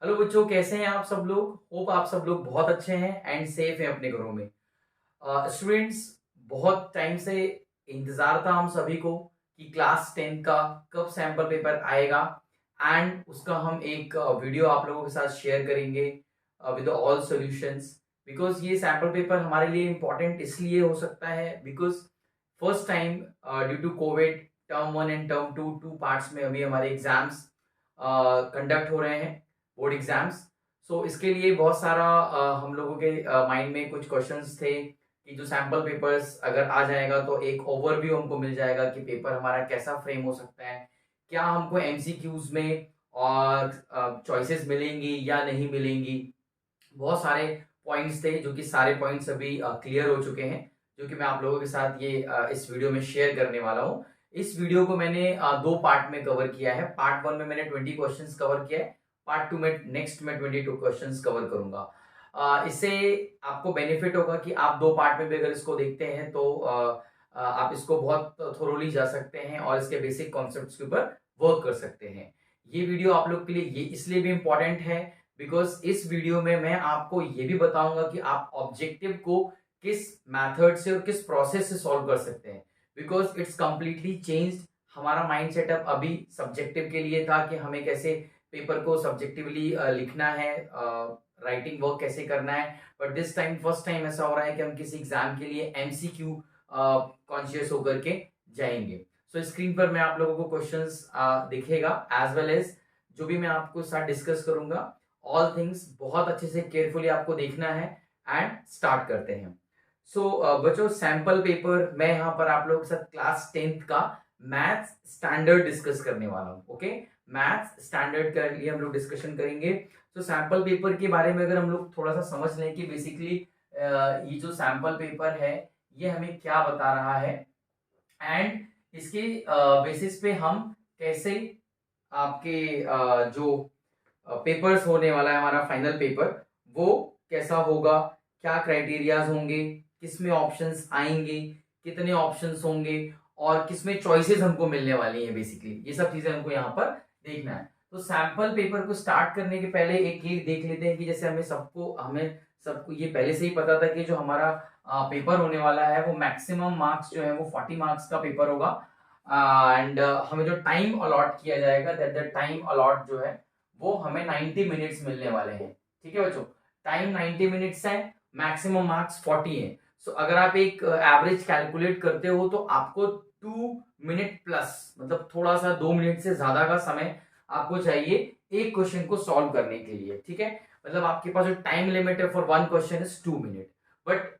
Hello बच्चों, कैसे हैं आप सब लोग। होप आप सब लोग बहुत अच्छे हैं एंड सेफ हैं अपने घरों में। स्टूडेंट्स, बहुत टाइम से इंतजार था हम सभी को कि क्लास 10 का कब सैंपल पेपर आएगा एंड उसका हम एक वीडियो आप लोगों के साथ शेयर करेंगे विद ऑल सॉल्यूशंस। बिकॉज ये सैंपल पेपर हमारे लिए इम्पोर्टेंट इसलिए हो सकता है because first time due to Covid term 1 and term 2 two parts में अभी हमारे एग्जाम्स कंडक्ट हो रहे हैं, बोर्ड एग्जाम्स। सो इसके लिए बहुत सारा हम लोगों के माइंड में कुछ क्वेश्चंस थे कि जो सैंपल पेपर्स अगर आ जाएगा तो एक ओवरव्यू हमको मिल जाएगा कि पेपर हमारा कैसा फ्रेम हो सकता है, क्या हमको एमसीक्यूज में और चॉइसेस मिलेंगी या नहीं मिलेंगी। बहुत सारे पॉइंट्स थे जो कि सारे पॉइंट्स अभी क्लियर हो चुके हैं, जो कि मैं आप लोगों के साथ ये इस वीडियो में शेयर करने वाला हूँ। इस वीडियो को मैंने दो पार्ट में कवर किया है। पार्ट 1 में मैंने 20 क्वेश्चंस कवर किया है, पार्ट 2 में नेक्स्ट में 22 क्वेश्चंस कवर करूंगा। इससे आपको बेनिफिट होगा कि आप दो पार्ट में भी अगर इसको देखते हैं तो आप इसको बहुत थोरोली जा सकते हैं और इसके बेसिक कॉन्सेप्ट्स के ऊपर वर्क कर सकते हैं। ये वीडियो आप लोग के लिए ये इसलिए भी इंपॉर्टेंट है बिकॉज इस वीडियो में मैं आपको ये भी बताऊंगा कि आप ऑब्जेक्टिव को किस मेथड से और किस प्रोसेस से सॉल्व कर सकते हैं। Because it's completely changed. हमारा माइंड सेटअप अभी सब्जेक्टिव के लिए था कि हमें कैसे पेपर को सब्जेक्टिवली लिखना है, राइटिंग वर्क कैसे करना है। But this time first time ऐसा हो रहा है कि हम किसी एग्जाम के लिए एमसीक्यू कॉन्शियस होकर के जाएंगे। सो स्क्रीन पर मैं आप लोगों को क्वेश्चंस दिखेगा एज वेल एज जो भी मैं आपको साथ डिस्कस करूंगा। ऑल थिंग्स बहुत अच्छे से केयरफुली आपको देखना है एंड स्टार्ट करते हैं। सो बच्चों, सैंपल पेपर मैं यहाँ पर आप लोगों के साथ क्लास 10th का मैथ्स स्टैंडर्ड डिस्कस करने वाला हूँ। ओके, मैथ्स स्टैंडर्ड के लिए हम लोग डिस्कशन करेंगे। तो सैंपल पेपर के बारे में अगर हम लोग थोड़ा सा समझ लें कि बेसिकली ये जो सैंपल पेपर है ये हमें क्या बता रहा है एंड इसके बेसिस पे हम कैसे आपके जो पेपर्स होने वाला है हमारा फाइनल पेपर वो कैसा होगा, क्या क्राइटेरियाज होंगे, किसमें ऑप्शंस आएंगे, कितने ऑप्शंस होंगे और किसमें चॉइसेस हमको मिलने वाली हैं। बेसिकली ये सब चीजें हमको यहाँ पर देखना है। तो सैंपल पेपर को स्टार्ट करने के पहले एक ये देख लेते हैं कि जैसे हमें सबको ये पहले से ही पता था कि जो हमारा पेपर होने वाला है वो मैक्सिमम मार्क्स जो है वो 40 मार्क्स का पेपर होगा एंड हमें जो टाइम अलॉट किया जाएगा दैट द टाइम अलॉट जो है वो हमें 90 मिनट्स मिलने वाले हैं। ठीक है बच्चों, टाइम 90 मिनट्स है, मैक्सिमम मार्क्स 40 है। सो अगर आप एक एवरेज कैलकुलेट करते हो तो आपको 2 मिनट प्लस, मतलब थोड़ा सा 2 मिनट से ज्यादा का समय आपको चाहिए एक क्वेश्चन को सॉल्व करने के लिए। ठीक है, मतलब आपके पास जो टाइम लिमिट है for one question is 2 minute. But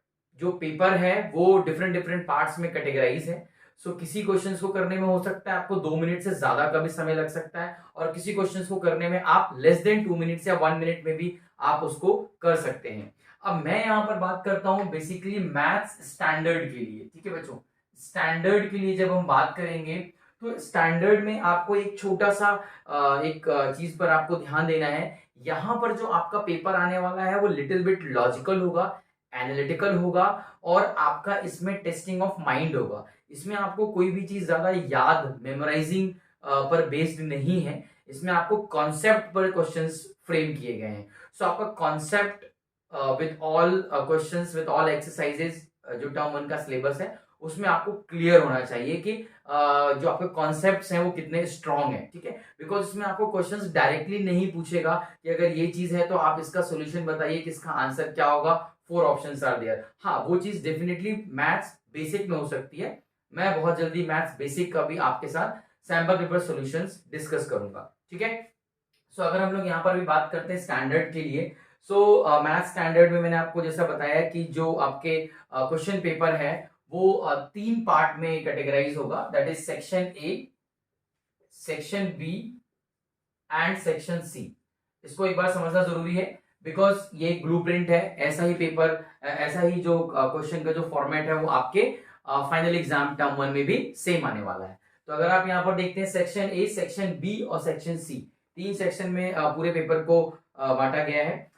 जो पेपर है वो डिफरेंट डिफरेंट पार्ट्स में कैटेगराइज है। सो किसी क्वेश्चंस को करने में हो सकता है आपको 2 मिनट से ज्यादा का भी समय लग सकता है और किसी क्वेश्चंस को करने में आप लेस देन 2 मिनट या 1 मिनट में भी आप उसको कर सकते हैं। अब मैं यहाँ पर बात करता हूं बेसिकली मैथ्स स्टैंडर्ड के लिए। ठीक है बच्चों, स्टैंडर्ड के लिए जब हम बात करेंगे तो स्टैंडर्ड में आपको एक छोटा सा एक चीज पर आपको ध्यान देना है। यहाँ पर जो आपका पेपर आने वाला है वो लिटिल बिट लॉजिकल होगा, एनालिटिकल होगा और आपका इसमें टेस्टिंग ऑफ माइंड होगा। इसमें आपको कोई भी चीज ज्यादा याद मेमोराइजिंग पर बेस्ड नहीं है। इसमें आपको कॉन्सेप्ट पर क्वेश्चंस फ्रेम किए गए हैं। सो आपका concept with all questions with all exercises जो टर्म 1 का सिलेबस है उसमें आपको क्लियर होना चाहिए कि जो आपके कॉन्सेप्ट्स हैं वो कितने स्ट्रांग हैं। ठीक है, बिकॉज इसमें आपको क्वेश्चंस डायरेक्टली नहीं पूछेगा कि अगर ये चीज है तो आप इसका सोल्यूशन बताइए कि इसका आंसर क्या होगा, 4 ऑप्शंस आर देयर। हाँ, वो चीज डेफिनेटली मैथ्स बेसिक में हो सकती है। मैं बहुत जल्दी मैथ्स बेसिक का भी आपके साथ सैंपल पेपर सॉल्यूशंस डिस्कस करूंगा। ठीक है, सो अगर हम लोग यहाँ पर भी बात करते हैं स्टैंडर्ड के लिए, सो मैथ स्टैंडर्ड में मैंने आपको जैसा बताया कि जो आपके क्वेश्चन पेपर है वो 3 पार्ट में कैटेगराइज होगा, that is section A, section B and section C. इसको एक बार समझना जरूरी है बिकॉज ये एक ब्लूप्रिंट है। ऐसा ही पेपर, ऐसा ही जो क्वेश्चन का जो फॉर्मेट है वो आपके फाइनल एग्जाम टर्म 1 में भी सेम आने वाला है। तो अगर आप यहाँ पर देखते हैं सेक्शन ए, सेक्शन बी और सेक्शन सी, 3 सेक्शन में पूरे पेपर को बांटा गया है,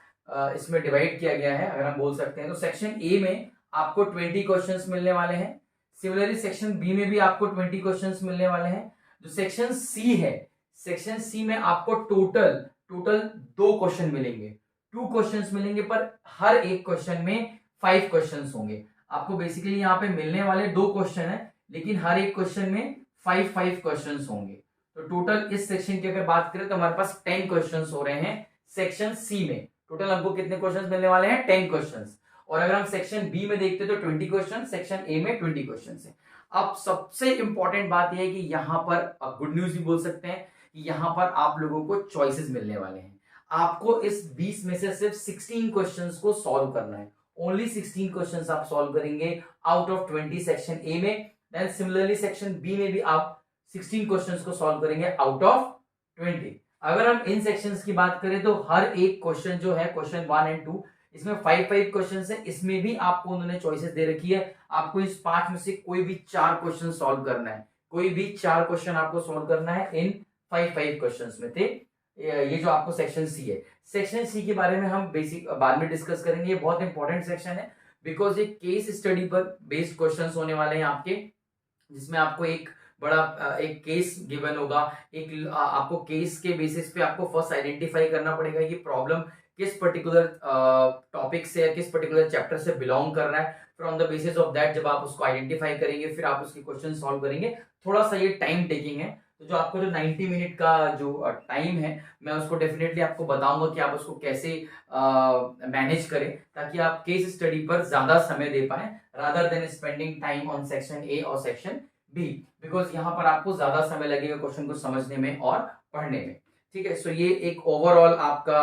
इसमें डिवाइड किया गया है अगर हम बोल सकते हैं। तो सेक्शन ए में आपको 20 क्वेश्चंस मिलने वाले हैं। सिमिलरली सेक्शन बी में भी आपको 20 क्वेश्चंस मिलने वाले हैं। जो सेक्शन सी है, सेक्शन सी में आपको टोटल टोटल 2 क्वेश्चन मिलेंगे, 2 क्वेश्चंस मिलेंगे, पर हर एक क्वेश्चन में 5 क्वेश्चंस होंगे। आपको बेसिकली यहाँ पे मिलने वाले 2 क्वेश्चन है, लेकिन हर एक क्वेश्चन में 5 क्वेश्चंस होंगे। तो टोटल इस सेक्शन की अगर बात करें तो हमारे पास 10 क्वेश्चंस हो रहे हैं सेक्शन सी में। टोटल हमको कितने क्वेश्चंस मिलने वाले हैं? 10 क्वेश्चंस। और अगर हम सेक्शन बी में देखते तो 20 क्वेश्चन, सेक्शन ए में 20 क्वेश्चन है। अब सबसे इंपॉर्टेंट बात यह है कि यहाँ पर गुड न्यूज भी बोल सकते हैं कि यहाँ पर आप लोगों को चॉइसेस मिलने वाले हैं। आपको इस 20 में से सिर्फ 16 क्वेश्चंस को सॉल्व करना है। ओनली 16 क्वेश्चंस आप सॉल्व करेंगे आउट ऑफ 20 सेक्शन ए में। देन सिमिलरली सेक्शन बी में भी आप 16 क्वेश्चंस को सॉल्व करेंगे आउट ऑफ 20। अगर हम इन सेक्शंस की बात करें तो हर एक क्वेश्चन जो है, क्वेश्चन 1 एंड 2, इसमें 5 क्वेश्चन है। इसमें भी आपको उन्होंने चॉइसेस दे रखी है। आपको इस 5 में से कोई भी 4 क्वेश्चन सॉल्व करना है, कोई भी 4 क्वेश्चन आपको सॉल्व करना है इन 5 क्वेश्चन में थे। ये जो आपको सेक्शन सी है, सेक्शन सी के बारे में हम बेसिक बाद में डिस्कस करेंगे। ये बहुत इंपॉर्टेंट सेक्शन है बिकॉज ये केस स्टडी पर बेस्ड क्वेश्चन होने वाले हैं आपके, जिसमें आपको एक बड़ा एक केस गिवन होगा। एक आपको केस के बेसिस पे आपको फर्स्ट आइडेंटिफाई करना पड़ेगा कि प्रॉब्लम किस पर्टिकुलर टॉपिक से या किस पर्टिकुलर चैप्टर से बिलोंग कर रहा है। From the basis of that जब आप उसको आइडेंटिफाई करेंगे फिर आप उसके क्वेश्चन सॉल्व करेंगे। थोड़ा सा ये टाइम टेकिंग है, तो जो आपको जो 90 मिनट का जो टाइम है मैं उसको डेफिनेटली आपको बताऊंगा कि आप उसको कैसे मैनेज करें ताकि आप केस स्टडी पर ज्यादा समय दे पाए rather than spending time on section A और सेक्शन बी, बिकॉज यहाँ पर आपको ज्यादा समय लगेगा क्वेश्चन को समझने में और पढ़ने में। ठीक है, सो ये एक ओवरऑल आपका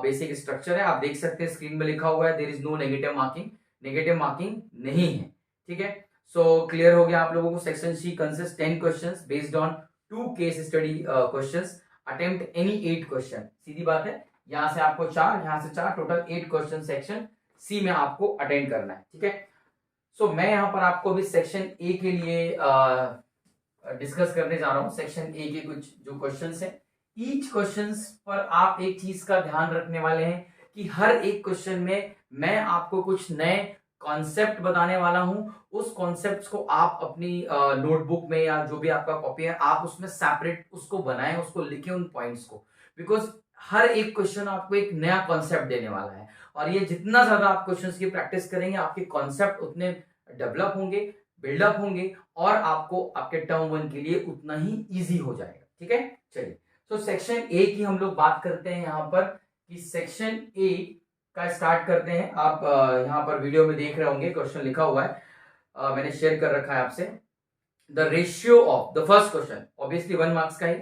बेसिक स्ट्रक्चर है। आप देख सकते हैं स्क्रीन में लिखा हुआ है there is no negative marking, negative marking नहीं है। ठीक है, सो क्लियर हो गया आप लोगों को। Section C consist 10 questions based on 2 case study questions, attempt any 8 question. सीधी बात है, यहां से आपको 4, यहां से 4, टोटल 8 क्वेश्चन सेक्शन सी में आपको अटेंड करना है। ठीक है, सो मैं यहां पर आपको भी सेक्शन ए के लिए डिस्कस करने जा रहा हूं। सेक्शन ए के कुछ जो क्वेश्चंस हैं, ईच क्वेश्चंस पर आप एक चीज का ध्यान रखने वाले हैं कि हर एक क्वेश्चन में मैं आपको कुछ नए कॉन्सेप्ट बताने वाला हूं। उस कॉन्सेप्ट्स को आप अपनी नोटबुक में या जो भी आपका कॉपी है आप उसमें सेपरेट उसको बनाएं, उसको लिखें उन पॉइंट्स को, बिकॉज हर एक क्वेश्चन आपको एक नया कॉन्सेप्ट देने वाला है। और ये जितना ज्यादा आप क्वेश्चंस की प्रैक्टिस करेंगे आपके कॉन्सेप्ट उतने डेवलप होंगे, बिल्डअप होंगे और आपको आपके टर्म 1 के लिए उतना ही इजी हो जाएगा। ठीक है, चलिए तो सेक्शन ए की हम लोग बात करते हैं यहाँ पर कि सेक्शन ए का स्टार्ट करते हैं। आप यहाँ पर वीडियो में देख रहे होंगे क्वेश्चन लिखा हुआ है, मैंने शेयर कर रखा है आपसे। The ratio of the first question obviously 1 marks का ही,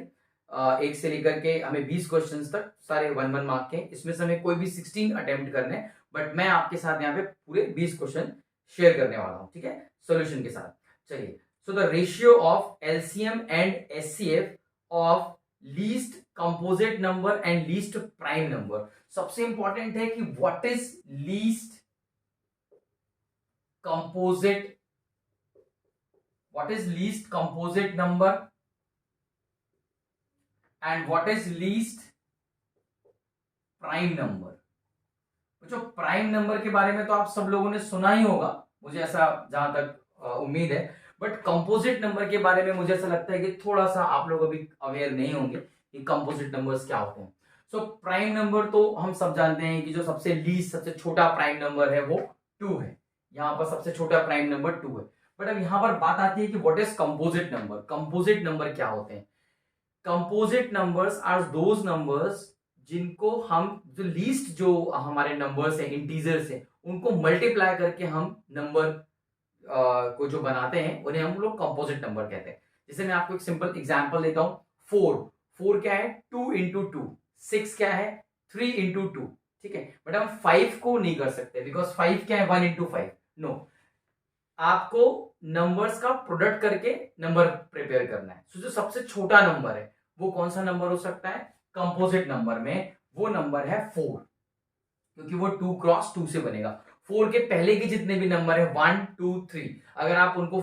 1 से लेकर के हमें 20 क्वेश्चन तक सारे 1 मार्क के। इसमें से हमें कोई भी 16 अटेम्प्ट करने, बट मैं आपके साथ यहाँ पे पूरे 20 क्वेश्चन शेयर करने वाला हूं। ठीक है, सोल्यूशन के साथ। चलिए, so the ratio of LCM and HCF of least composite number and least prime number. सबसे इंपॉर्टेंट है कि what is least composite, what is least composite number and what is least prime number. जो prime number के बारे में तो आप सब लोगों ने सुना ही होगा, मुझे ऐसा जहां तक उम्मीद है, बट कंपोजिट नंबर के बारे में मुझे ऐसा लगता है कि थोड़ा सा आप लोग अभी अवेयर नहीं होंगे कि कंपोजिट नंबर्स क्या होते हैं। सो प्राइम नंबर तो हम सब जानते हैं कि जो सबसे लीस्ट, सबसे छोटा प्राइम नंबर है वो 2 है। यहाँ पर सबसे छोटा प्राइम नंबर 2 है। बट अब यहाँ पर बात आती है कि what is composite number. Composite number क्या होते हैं? Composite numbers are those numbers जिनको हम, जो लीस्ट जो हमारे नंबर्स है, इंटीजर्स है, उनको मल्टीप्लाई करके हम नंबर को जो बनाते हैं उन्हें हम लोग कंपोजिट नंबर कहते हैं। जैसे मैं आपको एक सिंपल एग्जांपल देता हूं, 4 क्या है? 2 इंटू 2। 6 क्या है? 3 इंटू 2। ठीक है, बट हम 5 को नहीं कर सकते बिकॉज 5 क्या है? 1 इंटू 5। नो, आपको नंबर्स का प्रोडक्ट करके नंबर प्रिपेयर करना है। जो सबसे छोटा नंबर है वो कौन सा नंबर हो सकता है? कंपोजिट नंबर में वो नंबर है 4, क्योंकि वो 2 क्रॉस 2 से बनेगा। 4 के पहले के जितने भी नंबर है 1 2 3, अगर आप उनको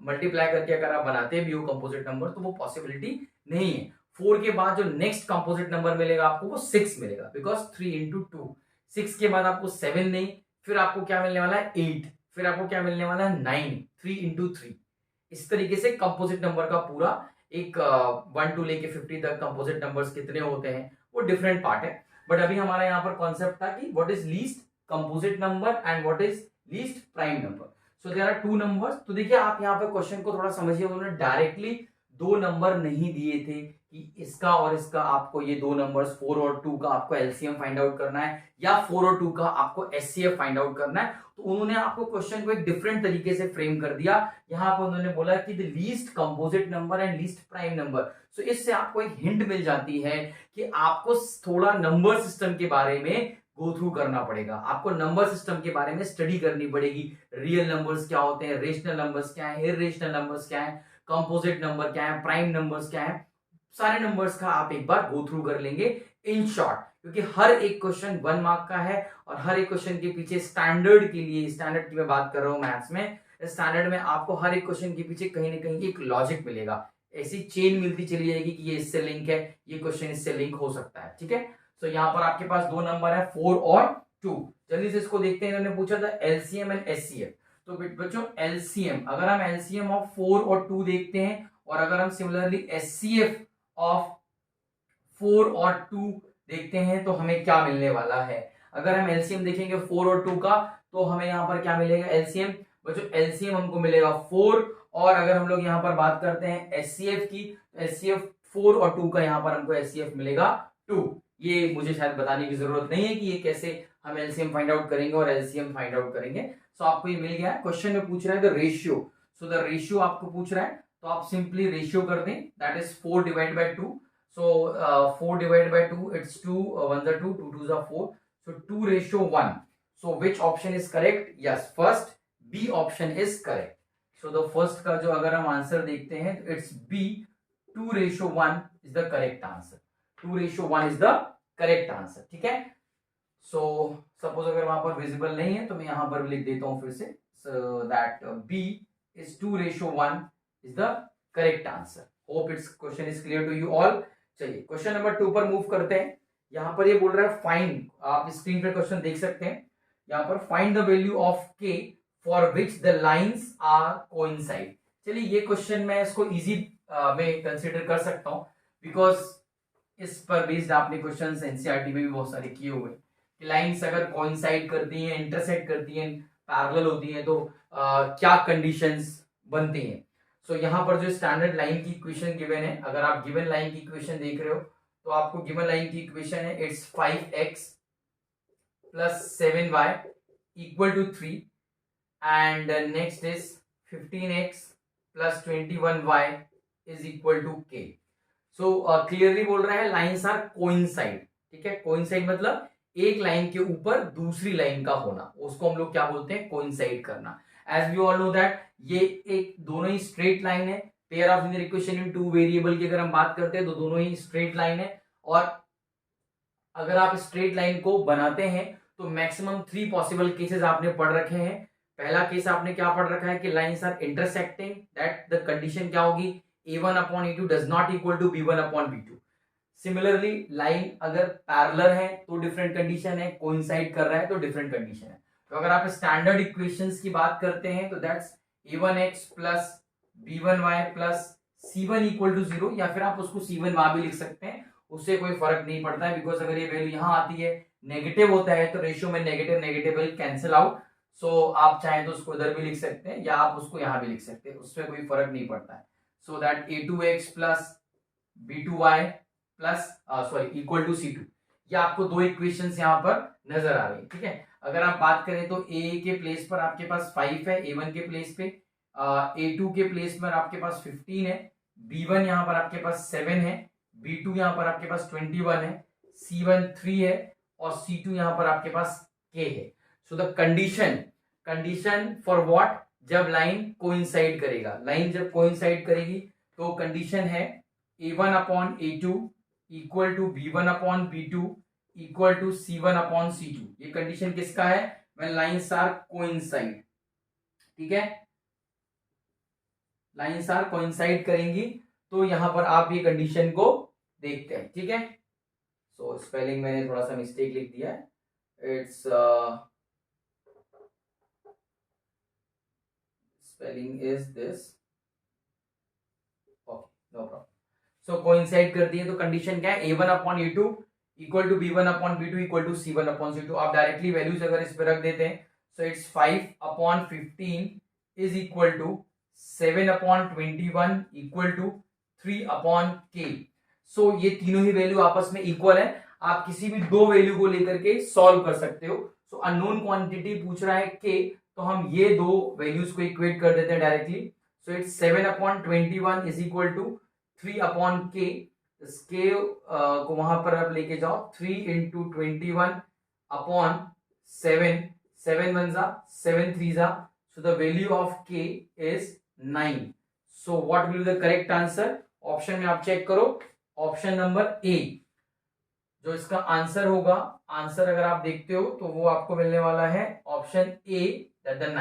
मल्टीप्लाई करके अगर आप बनाते भी हो कंपोजिट नंबर तो वो पॉसिबिलिटी नहीं है। 4 के बाद जो नेक्स्ट कंपोजिट नंबर मिलेगा आपको वो 6 मिलेगा, बिकॉज 3 इंटू 2। 6 के बाद आपको 7 नहीं, फिर आपको क्या मिलने वाला है? 8, फिर आपको क्या मिलने वाला है? 9। 3 इंटू 3। इस तरीके से कंपोजिट नंबर का पूरा एक 1 टू लेके 50 तक कंपोजिट नंबर्स कितने होते हैं वो डिफरेंट पार्ट है। बट अभी हमारा यहाँ पर कॉन्सेप्ट था कि what is least composite number and what is least prime number. So there are two numbers. तो देखिए आप यहाँ पे क्वेश्चन को थोड़ा समझिए, उन्होंने डायरेक्टली दो नंबर नहीं दिए थे कि इसका और इसका आपको ये दो नंबर्स 4 और 2 का आपको एलसीएम फाइंड आउट करना है या 4 और 2 का आपको एचसीएफ फाइंड आउट करना है। तो उन्होंने आपको क्वेश्चन को एक डिफरेंट तरीके से फ्रेम कर दिया। यहाँ पर उन्होंने बोला कि the least composite number and least prime number. So इससे आपको एक हिंट मिल जाती है कि आपको थोड़ा नंबर सिस्टम के बारे में गो थ्रू करना पड़ेगा, आपको नंबर सिस्टम के बारे में स्टडी करनी पड़ेगी। रियल नंबर्स क्या होते हैं, रेशनल नंबर्स क्या है, इररेशनल नंबर्स क्या है, कंपोजिट नंबर क्या है, प्राइम नंबर्स क्या है, सारे नंबर्स का आप एक बार गो थ्रू कर लेंगे इन शॉर्ट। क्योंकि हर एक क्वेश्चन 1 मार्क का है और हर एक क्वेश्चन के पीछे स्टैंडर्ड के लिए, स्टैंडर्ड की मैं बात कर रहा हूं मैथ्स में, स्टैंडर्ड में आपको हर एक क्वेश्चन के पीछे कहीं ना कहीं एक लॉजिक मिलेगा, ऐसी चेन मिलती चली जाएगी कि ये इससे लिंक है, ये क्वेश्चन इससे लिंक हो सकता है। ठीक है, तो यहाँ पर आपके पास दो नंबर है 4 और 2। जल्दी से इसको देखते हैं। इन्होंने पूछा था एलसीएम एंड एचसीएफ। तो बच्चों एलसीएम, अगर हम एलसीएम ऑफ 4 और 2 देखते हैं और अगर हम सिमिलरली एचसीएफ ऑफ 4 और 2 देखते हैं तो हमें क्या मिलने वाला है। अगर हम एलसीएम देखेंगे 4 और 2 का तो हमें यहाँ पर क्या मिलेगा एलसीएम, बच्चों एलसीएम हमको मिलेगा 4। और अगर हम लोग यहाँ पर बात करते हैं एचसीएफ की, तो एचसीएफ 4 और 2 का यहाँ पर हमको एचसीएफ मिलेगा 2। ये मुझे शायद बताने की जरूरत नहीं है कि ये कैसे हम एलसीएम फाइंड आउट करेंगे और एलसीएम फाइंड आउट करेंगे। सो आपको ये मिल गया है। क्वेश्चन में पूछ रहा है the ratio. So the ratio आपको पूछ रहा है तो आप सिंपली रेशियो कर दें, that is 4 divide by 2। So 4 divided by 2, it's 2, 1 are 2, 2 2s are 4. So 2:1. So which option is correct? Yes, first B option is correct. So the first का जो अगर हम आंसर देखते हैं तो it's B, 2:1 is the correct answer. 2:1 is the correct answer. ठीक है, so suppose अगर वहां पर visible नहीं है तो मैं यहां पर लिख देता हूं फिर से, so that B is 2:1 is the correct answer. Hope its question is clear to you all. चलिए क्वेश्चन नंबर 2 पर मूव करते हैं। यहां पर ये बोल रहा है फाइंड, आप स्क्रीन पर क्वेश्चन देख सकते हैं यहां पर, find the value of k for which the lines are coincide. चलिए ये क्वेश्चन मैं इसको इजी में कंसीडर कर सकता हूं बिकॉज इस पर बेस्ड आपने क्वेश्चन एनसीईआरटी में भी बहुत सारे किए हुए कि लाइंस अगर कोइंसाइड करती हैं, इंटरसेक्ट करती हैं, पैरेलल होती हैं तो क्या कंडीशंस बनती हैं। सो यहाँ पर जो स्टैंडर्ड लाइन की इक्वेशन गिवन है, अगर आप गिवन लाइन की इक्वेशन देख रहे हो तो आपको गिवन लाइन की इक्वेशन है it's 5x plus 7y equal to 3 and next is 15x plus 21y is equal to k। So clearly बोल रहा है लाइंस आर कोइंसाइड। ठीक है, कोइंसाइड मतलब एक लाइन के ऊपर दूसरी लाइन का होना, उसको हम लोग क्या बोलते हैं, कोइंसाइड करना। As we all know that ये एक दोनों ही स्ट्रेट लाइन है, pair of linear equation in two variable की अगर हम बात करते हैं तो दोनों ही स्ट्रेट लाइन है। और अगर आप स्ट्रेट लाइन को बनाते हैं तो मैक्सिमम 3 पॉसिबल केसेस आपने पढ़ रखे हैं। पहला केस आपने क्या पढ़ रखा है कि lines are intersecting, that the condition क्या होगी, a1/a2 does not equal to b1/b2। Similarly line अगर पैरेलल है तो डिफरेंट कंडीशन है, कोइंसाइड कर रहा है तो डिफरेंट कंडीशन है। तो अगर आप स्टैंडर्ड इक्वेशंस की बात करते हैं तो that's a1x plus b1y plus c1 equal to 0, या फिर आप उसको c1 वहां भी लिख सकते हैं, उससे कोई फर्क नहीं पड़ता है बिकॉज अगर ये वैल्यू यहाँ आती है नेगेटिव होता है तो रेशियो में negative negative will cancel out. So आप चाहें तो उसको इधर भी लिख सकते हैं या आप उसको यहाँ भी लिख सकते हैं, उसमें कोई फर्क नहीं पड़ता है। So that a2x plus b2y plus sorry equal to c2, ये आपको दो इक्वेशंस यहाँ पर नजर आ रही है। ठीक है, अगर आप बात करें तो a के प्लेस पर आपके पास 5 है, a1 के प्लेस पे, a2 के प्लेस पर आपके पास 15 है, b1 यहाँ पर आपके पास 7 है, b2 यहाँ पर आपके पास 21 है, c1 3 है और c2 यहाँ पर आपके पास k है। So the condition for what, जब लाइन कोइंसाइड करेगा, लाइन जब कोइंसाइड करेगी तो कंडीशन है a1/a2 equal to b1/b2 equal to c1/c2। ये कंडीशन किसका है, व्हेन लाइंस आर कोइंसाइड। ठीक है, लाइंस आर कोइंसाइड करेंगी तो यहां पर आप ये कंडीशन को देखते हैं। ठीक है, सो स्पेलिंग मैंने थोड़ा सा मिस्टेक लिख दिया है, it's spelling is this, okay no problem. So coincide करती है तो कंडीशन क्या है, a1/a2 equal to B1 upon B2 equal to C1 upon C2। आप डायरेक्टली वैल्यूज अगर इस पे रख देते हैं, so it's 5 upon 15 is equal to 7 upon 21 equal to 3 upon K। So ये तीनों ही वैल्यू आपस में इक्वल है। आप किसी भी दो वैल्यू को लेकर के सॉल्व कर सकते हो। सो अननोन क्वांटिटी पूछ रहा है K, तो हम ये दो वैल्यूज को इक्वेट कर देते हैं directly. So it's 7 upon 21 is equal to 3 upon K। K को वहां पर आप लेके जाओ, 3 इंटू 21 अपॉन 7, 7 वन जा 7 थ्री जा, so the value of K is 9। So what will be the correct answer? Option में आप चेक करो, ऑप्शन नंबर ए जो इसका आंसर होगा, आंसर अगर आप देखते हो तो वो आपको मिलने वाला है option A, that the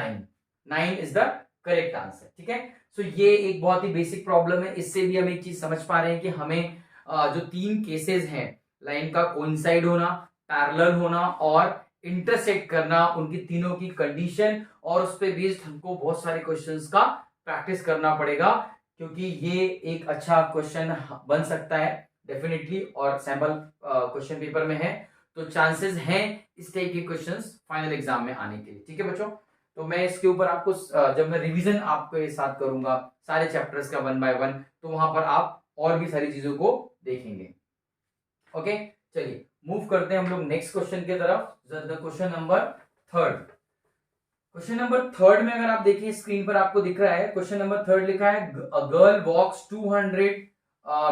9 is the correct answer. ठीक है, सो ये एक बहुत ही बेसिक प्रॉब्लम है। इससे भी हम एक चीज समझ पा रहे हैं कि हमें जो तीन केसेस हैं, लाइन का कोइंसाइड होना, पैरेलल होना और इंटरसेक्ट करना, उनकी तीनों की कंडीशन और उस पे बेस्ड हमको बहुत सारे क्वेश्चंस का प्रैक्टिस करना पड़ेगा, क्योंकि ये एक अच्छा क्वेश्चन बन सकता है डेफिनेटली और सैंपल क्वेश्चन पेपर में है, तो चांसेस हैं इस टाइप के क्वेश्चंस फाइनल एग्जाम में आने के लिए। ठीक है बच्चों, तो मैं इसके ऊपर आपको जब मैं रिवीजन आपके साथ करूंगा सारे चैप्टर्स का 1 बाय 1, तो वहां पर आप और भी सारी चीजों को देखेंगे। ओके, चलिए मूव करते हैं हम लोग नेक्स्ट क्वेश्चन की तरफ। Question number third. Question number third में अगर आप देखिए स्क्रीन पर आपको दिख रहा है, क्वेश्चन नंबर थर्ड लिखा है a girl walks 200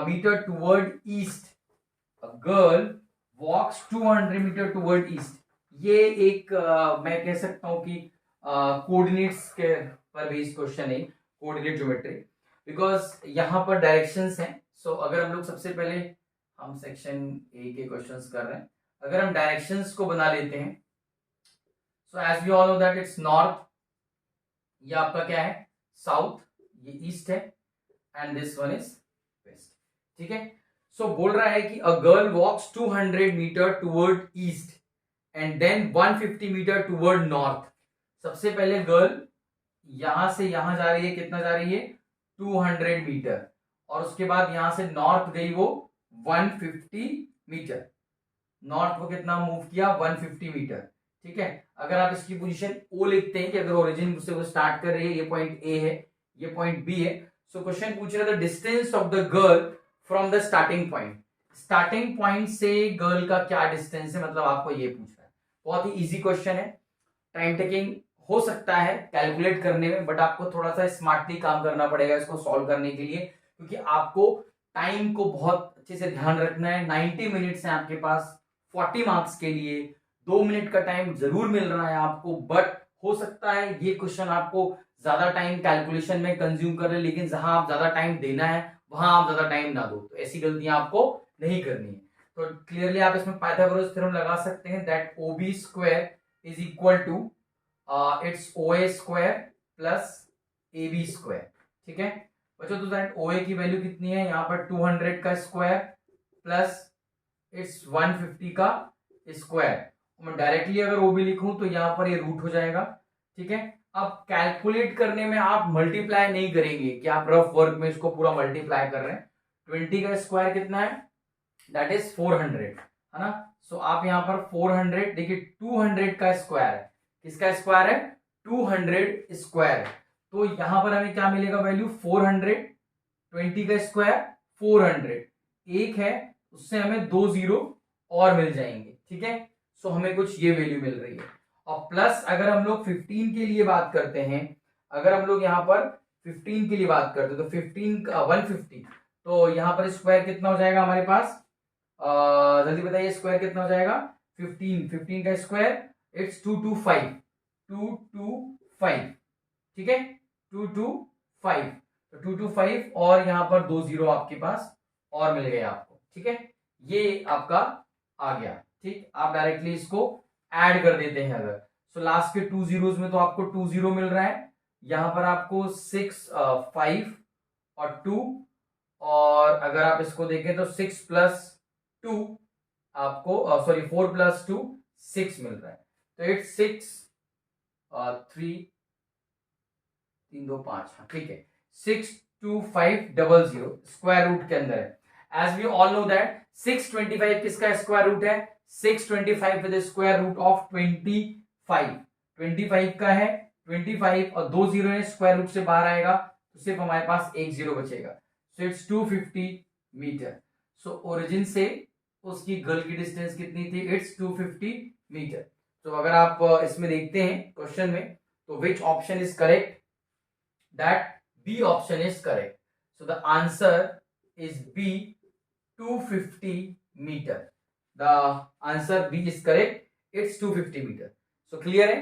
metre toward east. A girl walks 200 metre toward east. ये एक मैं कह सकता हूं कि कोऑर्डिनेट्स के पर बेस्ड क्वेश्चन है, कोऑर्डिनेट ज्योमेट्री, बिकॉज यहां पर डायरेक्शंस हैं। सो अगर हम लोग सबसे पहले हम सेक्शन ए के क्वेश्चंस कर रहे हैं, अगर हम डायरेक्शंस को बना लेते हैं, so as we all know that it's north, ये आपका क्या है साउथ, ये ईस्ट है and this one is west. ठीक है, सो बोल रहा है कि a girl walks 200 metre toward east and then 150 metre toward north. सबसे पहले गर्ल यहां से यहां जा रही है, कितना जा रही है 200 मीटर, और उसके बाद यहां से नॉर्थ गई वो 150 मीटर। नॉर्थ को कितना मूव किया 150 मीटर। ठीक है, अगर आप इसकी पोजीशन ओ लिखते हैं कि अगर ओरिजिन से वो स्टार्ट कर रही है, ये पॉइंट ए है, ये पॉइंट बी है, सो क्वेश्चन पूछ रहा था distance of the girl from the starting point. Starting point से गर्ल का क्या डिस्टेंस है, मतलब आपको ये पूछ रहा है। बहुत ही इजी क्वेश्चन है, टाइम टेकिंग हो सकता है कैलकुलेट करने में, बट आपको थोड़ा सा स्मार्टली काम करना पड़ेगा इसको सॉल्व करने के लिए, क्योंकि आपको टाइम को बहुत अच्छे से ध्यान रखना है। 90 मिनट्स है आपके पास 40 मार्क्स के लिए, 2 मिनट का टाइम जरूर मिल रहा है आपको, बट हो सकता है ये क्वेश्चन आपको ज्यादा टाइम कैलकुलेशन में कंज्यूम कर रहे, लेकिन जहां आप ज्यादा टाइम देना है वहां आप ज्यादा टाइम ना दो, तो ऐसी गलतियां आपको नहीं करनी है। तो क्लियरली आप इसमें पाइथागोरस थ्योरम लगा सकते हैं, that OB square is equal to it's OA square plus AB square. ठीक है बच्चों, तो दैट OA की वैल्यू कितनी है, यहाँ पर 200 का स्क्वायर प्लस इट्स 150 का स्क्वायर। मैं डायरेक्टली अगर OB लिखूं तो यहाँ पर ये रूट हो जाएगा। ठीक है, अब कैलकुलेट करने में आप मल्टीप्लाई नहीं करेंगे कि आप रफ वर्क में इसको पूरा मल्टीप्लाई कर रहे हैं। 20 का स्क्वायर कितना है, दैट इज 400, है ना। सो आप यहाँ पर 400 देखिए, 200 का स्क्वायर है, किसका स्क्वायर है 200 स्क्वायर, तो यहां पर हमें क्या मिलेगा वैल्यू 400, 20 का स्क्वायर 400, एक है उससे हमें 2 जीरो और मिल जाएंगे। ठीक है, सो हमें कुछ ये वैल्यू मिल रही है। और प्लस अगर हम लोग 15 के लिए बात करते हैं, अगर हम लोग यहाँ पर 15 के लिए बात करते हैं तो 15 150, तो यहाँ पर स्क्वायर कितना हो जाएगा हमारे पास, जल्दी बताइए स्क्वायर कितना हो जाएगा 15 का स्क्वायर इट्स 225, 225। ठीक है 225, तो 225 और यहाँ पर 2 जीरो आपके पास और मिल गए आपको। ठीक है, ये आपका आ गया। ठीक, आप डायरेक्टली इसको ऐड कर देते हैं अगर, सो लास्ट के 2 जीरोस में तो आपको 2 जीरो मिल रहा है, यहां पर आपको 6 5 और 2, और अगर आप इसको देखें तो 6 प्लस 2 आपको सॉरी 4 प्लस 2 6 मिल रहा है, तो इट्स 6 3 3 2 5, ठीक है 62500 स्क्वायर रूट के अंदर है। As we all know that 625 किसका स्क्वायर रूट है? 625 विद स्क्वायर रूट ऑफ 25, 25 का है 25 और 2 जीरो है, स्क्वायर रूट से बाहर आएगा तो सिर्फ हमारे पास एक जीरो बचेगा। So it's 250 metre. So origin से उसकी गर्ल की डिस्टेंस कितनी थी? It's 250 metre. तो अगर आप इसमें देखते हैं क्वेश्चन में, तो which option is correct? That B option is correct. So the answer is B 250 metre. The answer B is correct, it's 250 metre. So clear है?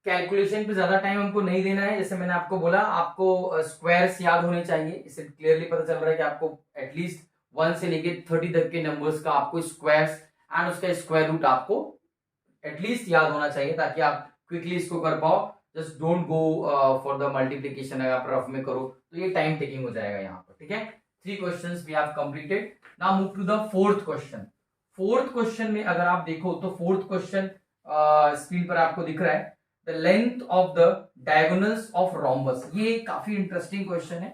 कैलकुलेशन पे ज्यादा टाइम हमको नहीं देना है। जैसे मैंने आपको बोला, आपको स्क्वायर्स याद होने चाहिए। इससे क्लियरली पता चल रहा है कि आपको एटलीस्ट 1 से लेके 30 तक के नंबर्स का आपको स्क्वायर्स एंड उसका स्क्वायर रूट आपको एटलीस्ट याद होना चाहिए, ताकि आप क्विकली इसको कर पाओ। Just don't go for the multiplication. अगर आप रफ में करो तो ये टाइम टेकिंग हो जाएगा यहाँ पर। ठीक है, 3 questions we have completed. Now move to the fourth question. Fourth question में अगर आप देखो तो फोर्थ क्वेश्चन स्क्रीन पर आपको दिख रहा है, the length of the diagonals of rhombus. ये काफी इंटरेस्टिंग क्वेश्चन है,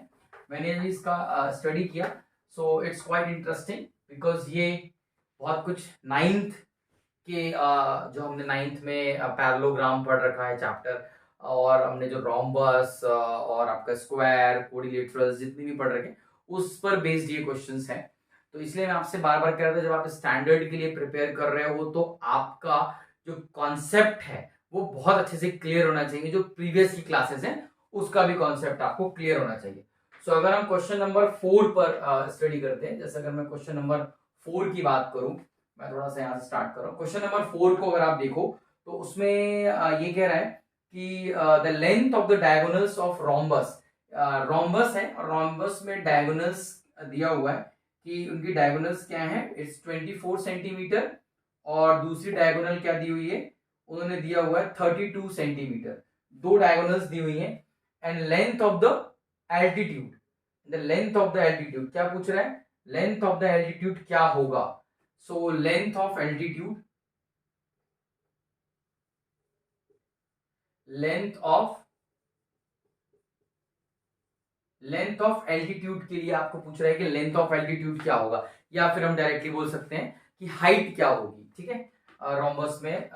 मैंने इसका स्टडी किया। So it's quite interesting because ये बहुत कुछ नाइन्थ के जो हमने नाइन्थ में पैरेललोग्राम पढ़ रखा है चैप्टर, और हमने जो रोम्बस और आपका स्क्वायर, कोडिलेटरल्स जितनी भी पढ़ रखे उस पर बेस्ड ये क्वेश्चंस हैं। तो इसलिए मैं आपसे बार बार कह रहा था, जब आप स्टैंडर्ड के लिए प्रिपेयर कर रहे हो तो आपका जो कॉन्सेप्ट है वो बहुत अच्छे से क्लियर होना चाहिए। जो प्रीवियस की क्लासेस हैं उसका भी कॉन्सेप्ट आपको क्लियर होना चाहिए। सो अगर हम क्वेश्चन नंबर 4 पर स्टडी करते हैं, जैसे अगर मैं क्वेश्चन नंबर 4 की बात करूं, मैं थोड़ा सा यहाँ से स्टार्ट कर रहा हूँ। क्वेश्चन नंबर 4 को अगर आप देखो तो उसमें ये कह रहा है कि the length of the diagonals of rhombus. Rhombus है और रोम्बस में डायगोनल्स दिया हुआ है कि उनकी डायगोनल्स क्या है? इट्स 24 सेंटीमीटर, और दूसरी डायगोनल क्या दी हुई है? उन्होंने दिया हुआ है 32 सेंटीमीटर। 2 डायगोनल्स दी हुई हैं। And length of the altitude, the length of the altitude क्या पूछ रहा है? लेंथ ऑफ द एल्टीट्यूड क्या होगा? So length of altitude, length of altitude के लिए आपको पूछ रहा है कि लेंथ ऑफ एल्टीट्यूड क्या होगा, या फिर हम डायरेक्टली बोल सकते हैं कि हाइट क्या होगी। ठीक है, रोम्बस में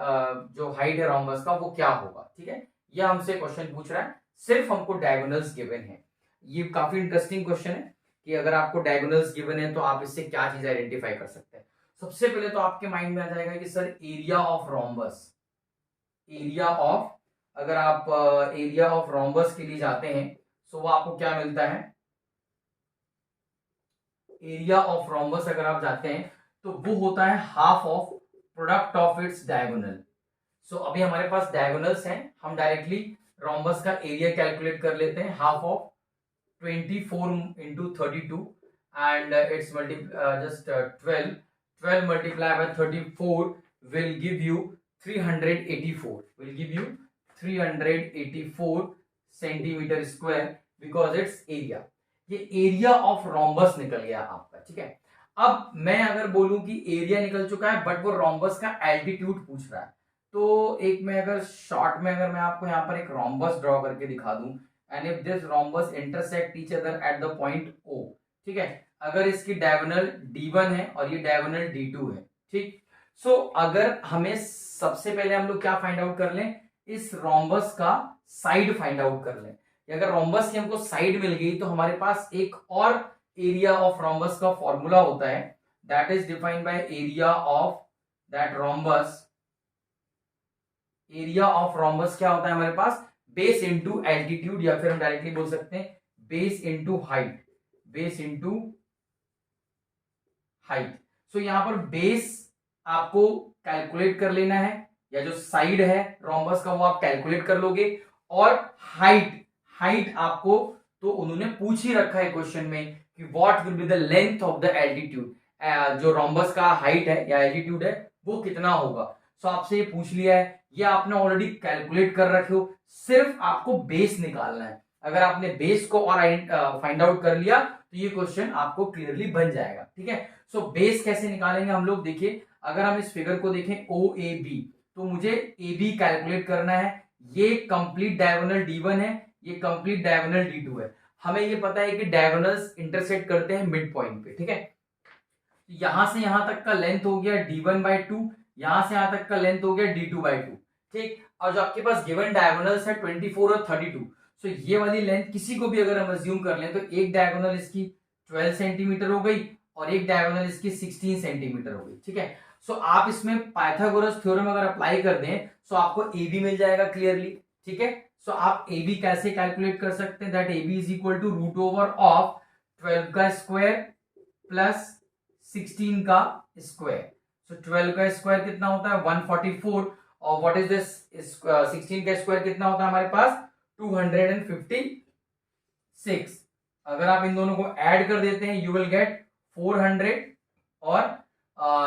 जो हाइट है रोम्बस का वो क्या होगा। ठीक है, यह हमसे क्वेश्चन पूछ रहा है, सिर्फ हमको डायगोनल्स गिवन है। ये काफी इंटरेस्टिंग क्वेश्चन है कि अगर आपको डायगोनल्स गिवन है तो आप इससे क्या चीज आइडेंटिफाई कर सकते हैं। सबसे पहले तो आपके माइंड में आ जाएगा कि sir area of rhombus, area of, अगर आप एरिया ऑफ रोम्बस के लिए जाते हैं तो वो आपको क्या मिलता है? एरिया ऑफ रोम्बस अगर आप जाते हैं तो वो होता है half of product of its diagonal. So अभी हमारे पास डायगोनल्स हैं, हम डायरेक्टली रोम्बस का एरिया कैलकुलेट कर लेते हैं। Half of 24 into 32 and it's just 12 multiplied by 34 will give you 384, will give you 384 centimetre square because it's area. ये एरिया ऑफ रोम्बस निकल गया आपका। ठीक है, अब मैं अगर बोलूं कि एरिया निकल चुका है बट वो रोम्बस का एल्टीट्यूड पूछ रहा है, तो एक मैं अगर शॉर्ट में अगर मैं आपको यहाँ पर एक रोम्बस ड्रॉ करके दिखा दूं, and if this rhombus intersect each other at the point O, ठीक है, अगर इसकी डायगोनल D1 है और ये डायगोनल D2 है। ठीक, सो अगर हमें सबसे पहले हम लोग क्या फाइंड आउट कर लें? इस रोम्बस का साइड फाइंड आउट कर लें। अगर रोम्बस की हमको साइड मिल गई तो हमारे पास एक और एरिया ऑफ रोम्बस का फॉर्मूला होता है, that is defined by area of that rhombus. Area of rhombus क्या होता है हमारे पास? बेस इंटू एल्टीट्यूड, या फिर हम डायरेक्टली बोल सकते हैं base into height, base into height. So यहां पर बेस आपको कैलकुलेट कर लेना है, या जो साइड है रोम्बस का वो आप कैलकुलेट कर लोगे, और हाइट आपको, तो उन्होंने पूछ ही रखा है क्वेश्चन में कि what will be the length of the altitude, जो रोम्बस का हाइट है या एल्टीट्यूड है वो कितना होगा। सो आपसे ये पूछ लिया है, ये आपने ऑलरेडी कैलकुलेट कर रखे हो, सिर्फ आपको बेस निकालना है। अगर आपने बेस को और फाइंड आउट कर लिया तो ये क्वेश्चन आपको क्लियरली बन जाएगा। ठीक है, सो बेस कैसे निकालेंगे हम लोग? देखिए, अगर हम इस फिगर को देखें OAB, तो मुझे AB कैलकुलेट करना है। ये कंप्लीट डायगोनल D1 है, ये कंप्लीट डायगोनल D2 है। हमें ये पता है कि डायगोनल्स इंटरसेक्ट करते हैं मिड पॉइंट पे। ठीक है, यहां से यहां तक का लेंथ हो गया d1/2, यहां से यहां तक का लेंथ हो गया d2/2। ठीक, और जो आपके पास गिवन डायगोनल्स है 24 और 32, सो ये वाली लेंथ किसी को भी अगर हम अज्यूम कर लें तो एक डायगोनल इसकी 12 सेंटीमीटर हो गई और एक डायगोनल इसकी 16 सेंटीमीटर हो गई। ठीक है, सो आप इसमें पाइथागोरस थ्योरम अगर अप्लाई कर दें तो आपको ए बी मिल जाएगा क्लियरली। ठीक है, सो आप ए बी कैसे कैलकुलेट कर सकते हैं, that A B is equal to root over of 12 का स्क्वायर प्लस 16 का स्क्वायर। सो 12 का स्क्वायर कितना होता है 144, और व्हाट इज दिस 16 का स्क्वायर कितना होता है हमारे पास 256। अगर आप इन दोनों को ऐड कर देते हैं यू विल गेट 400 और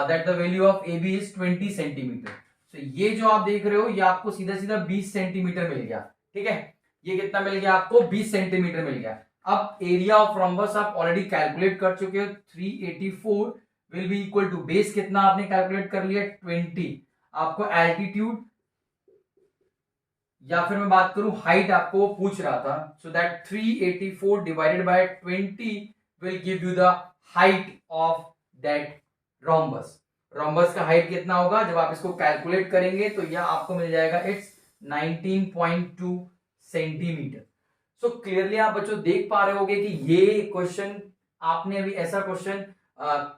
that the value of A B is 20 centimetre. So ये जो आप देख रहे हो ये आपको सीधा सीधा 20 सेंटीमीटर मिल गया। ठीक है, ये कितना मिल गया आपको 20 सेंटीमीटर मिल गया। अब एरिया ऑफ रोम्बस आप ऑलरेडी कैलकुलेट कर चुके हो, 384 will be equal to base कितना आपने कैलकुलेट कर लिया 20। आपको एल्टीट्यूड या फिर मैं बात करूं हाइट आपको वो पूछ रहा था, so that 384 divided by 20 will give you the height of that rhombus. Rhombus का हाइट कितना होगा जब आप इसको कैलकुलेट करेंगे तो यह आपको मिल जाएगा इट्स 19.2 सेंटीमीटर। सो क्लियरली आप बच्चों देख पा रहे होंगे कि ये क्वेश्चन आपने अभी ऐसा क्वेश्चन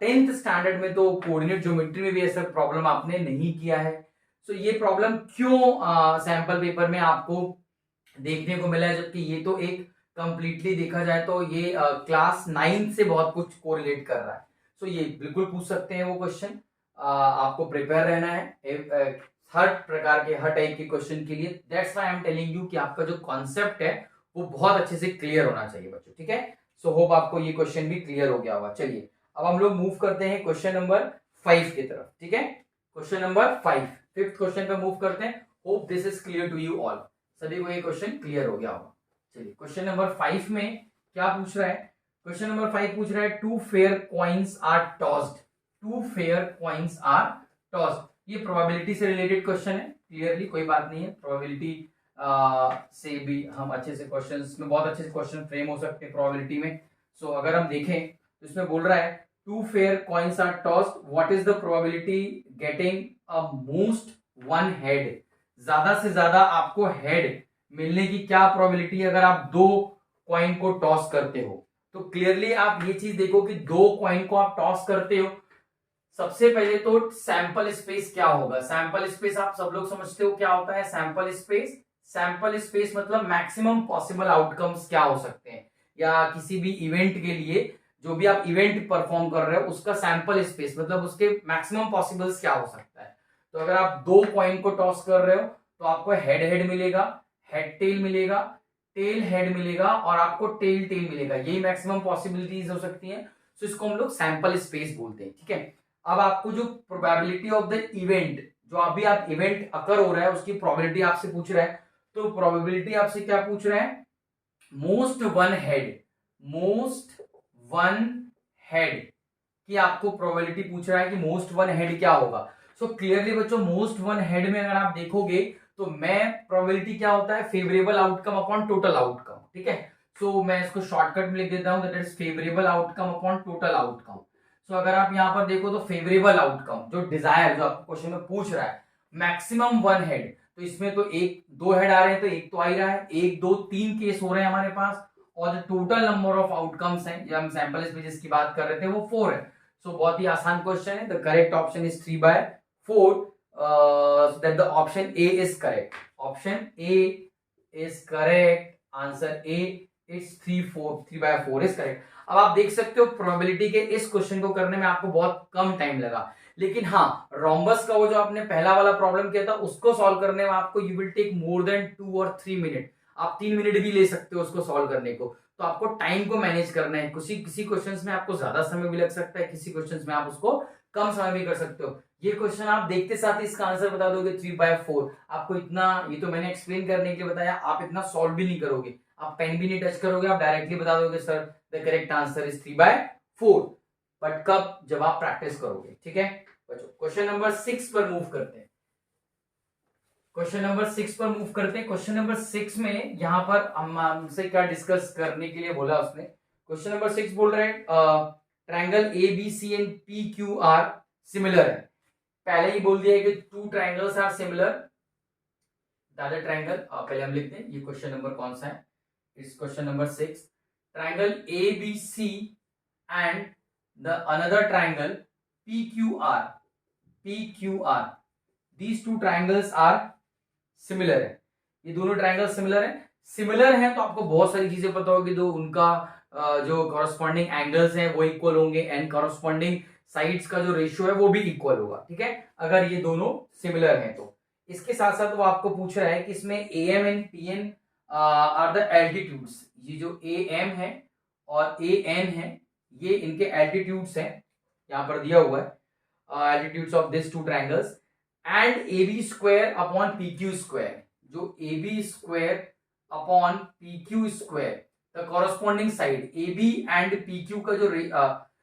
10th स्टैंडर्ड में तो कोऑर्डिनेट ज्योमेट्री में भी ऐसा प्रॉब्लम आपने नहीं किया है। सो ये प्रॉब्लम क्यों सैंपल पेपर में आपको देखने को मिला है, जबकि ये तो एक कंप्लीटली देखा जाए तो ये क्लास 9 से बहुत कुछ कोरिलेट कर रहा है। सो ये बिल्कुल पूछ सकते हैं वो क्वेश्चन, आपको प्रिपेयर रहना है हर प्रकार के हर टाइप के क्वेश्चन के लिए। That's why I am telling you कि आपका जो कॉन्सेप्ट है वो बहुत अच्छे से क्लियर होना चाहिए बच्चों। ठीक है, सो होप आपको ये क्वेश्चन भी क्लियर हो गया होगा। चलिए अब हम लोग मूव करते हैं क्वेश्चन नंबर 5 की तरफ। ठीक है, क्वेश्चन नंबर 5, फिफ्थ क्वेश्चन पे मूव करते हैं। Hope this is clear to you all, सभी को ये क्वेश्चन क्लियर हो गया होगा। चलिए क्वेश्चन नंबर 5 में क्या पूछ रहा है, क्वेश्चन नंबर 5 पूछ रहा है two fair coins are tossed, two fair coins are tossed. ये प्रोबेबिलिटी से रिलेटेड क्वेश्चन है, क्लियरली कोई बात नहीं है, प्रोबेबिलिटी से भी हम अच्छे से क्वेश्चंस में बहुत अच्छे से क्वेश्चन फ्रेम हो सकते हैं प्रोबेबिलिटी में। सो अगर हम देखें तो इसमें बोल रहा है two fair coins are tossed, what is the probability getting a most one head. ज्यादा से ज्यादा आपको हेड मिलने की क्या प्रोबेबिलिटी है अगर आप दो कॉइन को टॉस करते हो। तो क्लियरली आप ये चीज देखो कि दो कॉइन को आप टॉस करते हो, सबसे पहले तो सैंपल स्पेस क्या होगा। सैंपल स्पेस आप सब लोग समझते हो क्या होता है सैंपल स्पेस। सैंपल स्पेस मतलब मैक्सिमम पॉसिबल आउटकम्स क्या हो सकते हैं, या किसी भी इवेंट के लिए जो भी आप इवेंट परफॉर्म कर रहे हो उसका सैंपल स्पेस मतलब उसके मैक्सिमम पॉसिबल्स क्या हो सकता है। तो अगर आप दो कॉइन को टॉस कर रहे हो तो आपको हेड हेड मिलेगा, हेड टेल मिलेगा, टेल हेड मिलेगा और आपको टेल टेल मिलेगा, यही मैक्सिमम पॉसिबिलिटीज हो सकती है। तो इसको हम लोग सैंपल स्पेस बोलते हैं। ठीक है, अब आपको जो प्रोबेबिलिटी ऑफ द इवेंट, जो अभी आप इवेंट अकर हो रहा है उसकी प्रोबेबिलिटी आपसे पूछ रहा है, तो प्रोबेबिलिटी आपसे क्या पूछ रहा है most one head, most one head की आपको प्रोबेबिलिटी पूछ रहा है कि मोस्ट वन हेड क्या होगा। सो क्लियरली बच्चों मोस्ट वन हेड में अगर आप देखोगे तो मैं प्रोबेबिलिटी क्या होता है favourable outcome upon total outcome. ठीक है, सो मैं इसको शॉर्टकट में लिख देता हूं that is favourable outcome upon total outcome. So अगर आप यहां पर देखो तो फेवरेबल आउटकम जो डिजायर जो आपको क्वेश्चन में पूछ रहा है मैक्सिमम वन हेड, तो इसमें तो एक दो हेड आ रहे हैं तो एक तो आ ही रहा है, एक दो तीन केस हो रहे हैं हमारे पास, और जो टोटल नंबर ऑफ आउटकम्स हैं जब हम सैंपल स्पेसेस की बात कर रहे थे वो 4 है। सो बहुत ही आसान क्वेश्चन है, the correct option is 3/4, so that the option A is correct, option A is correct, answer A it's 3/4 is correct। अब आप देख सकते हो प्रोबेबिलिटी के इस क्वेश्चन को करने में आपको बहुत कम टाइम लगा, लेकिन हाँ रोम्बस का वो जो आपने पहला वाला प्रॉब्लम किया था उसको सॉल्व करने में आपको you will take more than 2 और 3 मिनट, आप 3 मिनट भी ले सकते हो उसको सॉल्व करने को। तो आपको टाइम को मैनेज करना है, किसी क्वेश्चंस में आपको ज्यादा समय भी लग सकता है, किसी क्वेश्चंस में आप उसको कम समय भी कर सकते हो। ये क्वेश्चन आप देखते साथ ही इसका आंसर बता दोगे 3/4। आपको इतना, ये तो मैंने एक्सप्लेन करने के लिए बताया, आप इतना सॉल्व भी नहीं करोगे, आप पेन भी नहीं टच करोगे, आप डायरेक्टली बता दोगे sir the correct answer is 3/4। But कब, जब आप प्रैक्टिस करोगे। ठीक है बच्चों, क्वेश्चन नंबर 6 पर मूव करते हैं। क्वेश्चन नंबर 6 पर मूव करते हैं। क्वेश्चन नंबर 6 में यहां पर हमसे क्या डिस्कस करने के लिए बोला उसने, क्वेश्चन नंबर 6 बोल रहे हैं triangle A B C and P Q R similar है। पहले ही बोल दिया है कि two triangles are similar the triangle. पहले हम लिखते हैं ये क्वेश्चन नंबर कौन सा है, it's question number 6। Triangle A B C and the another triangle P Q R these two triangles are similar है। ये दोनों ट्राइंगल सिमिलर है तो आपको बहुत सारी चीजें पता होगी, तो उनका जो कॉरस्पॉन्डिंग एंगल्स हैं वो इक्वल होंगे एंड कॉरस्पॉन्डिंग साइड्स का जो रेशियो है वो भी इक्वल होगा, ठीक है, अगर ये दोनों सिमिलर हैं तो। इसके साथ साथ वो आपको पूछ रहा है कि इसमें M and P N are the altitudes. ये जो ए एम है और ए एन है ये इनके एल्टीट्यूड्स हैं, यहां पर दिया हुआ है altitudes of this two triangles and A B square upon P Q square. जो A B square upon P Q square the corresponding side A B and P Q का जो